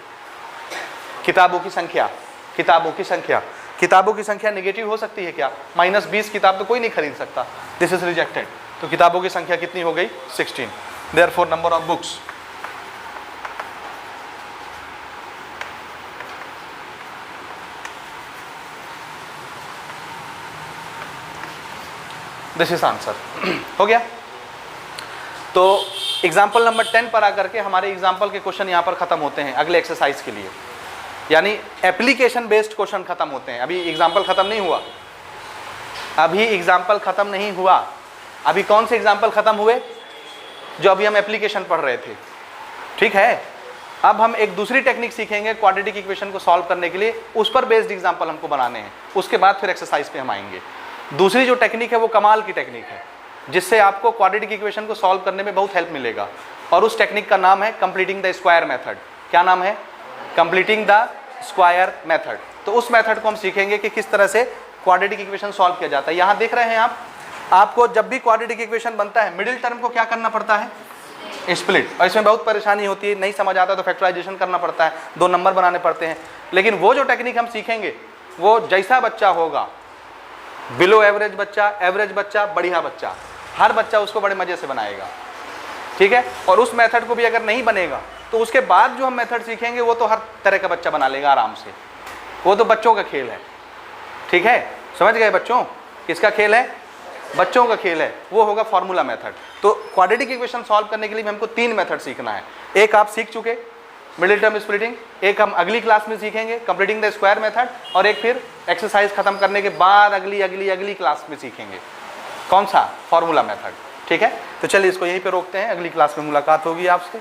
किताबों की संख्या, किताबों की संख्या। किताबों की संख्या नेगेटिव हो सकती है क्या, माइनस 20 किताब तो कोई नहीं खरीद सकता, दिस इज रिजेक्टेड। तो किताबों की संख्या कितनी हो गई 16, therefore number of books this is answer. हो गया। तो एग्जाम्पल नंबर 10 पर आकर के हमारे एग्जाम्पल के क्वेश्चन यहाँ पर खत्म होते हैं अगले एक्सरसाइज के लिए, यानी एप्लीकेशन बेस्ड क्वेश्चन खत्म होते हैं। अभी एग्जाम्पल खत्म नहीं हुआ, अभी एग्जाम्पल खत्म नहीं हुआ। अभी कौन से एग्जाम्पल खत्म हुए, जो अभी हम एप्लीकेशन पढ़ रहे थे। ठीक है, अब हम एक दूसरी टेक्निक सीखेंगे क्वाड्रेटिक इक्वेशन को सॉल्व करने के लिए, उस पर बेस्ड एग्जाम्पल हमको बनाने हैं, उसके बाद फिर एक्सरसाइज पे हम आएंगे। दूसरी जो टेक्निक है वो कमाल की टेक्निक है, जिससे आपको क्वाड्रेटिक इक्वेशन को सॉल्व करने में बहुत हेल्प मिलेगा, और उस टेक्निक का नाम है कंप्लीटिंग द स्क्वायर मेथड। क्या नाम है, कंप्लीटिंग द स्क्वायर मेथड। तो उस मेथड को हम सीखेंगे कि किस तरह से क्वाड्रेटिक इक्वेशन सॉल्व किया जाता है। यहाँ देख रहे हैं आपको जब भी क्वाड्रेटिक इक्वेशन बनता है मिडिल टर्म को क्या करना पड़ता है, स्प्लिट, और इसमें बहुत परेशानी होती है, नहीं समझ आता तो फैक्टराइजेशन करना पड़ता है, 2 नंबर बनाने पड़ते हैं। लेकिन वो जो टेक्निक हम सीखेंगे वो जैसा बच्चा होगा, बिलो एवरेज बच्चा, एवरेज बच्चा, बढ़िया बच्चा, हर बच्चा उसको बड़े मजे से बनाएगा। ठीक है, और उस मेथड को भी अगर नहीं बनेगा तो उसके बाद जो हम मेथड सीखेंगे वो तो हर तरह का बच्चा बना लेगा आराम से, वो तो बच्चों का खेल है। ठीक है, समझ गए बच्चों, किसका खेल है, बच्चों का खेल है, वो होगा फॉर्मूला मेथड। तो क्वाड्रेटिक इक्वेशन सॉल्व करने के लिए हमको 3 मेथड सीखना है। एक आप सीख चुके मिडिल टर्म स्प्लिटिंग, एक हम अगली क्लास में सीखेंगे कंप्लीटिंग द स्क्वायर मेथड, और एक फिर एक्सरसाइज खत्म करने के बाद अगली क्लास में सीखेंगे कौन सा, फॉर्मूला मेथड। ठीक है, तो चलिए इसको यहीं पे रोकते हैं, अगली क्लास में मुलाकात होगी आपसे।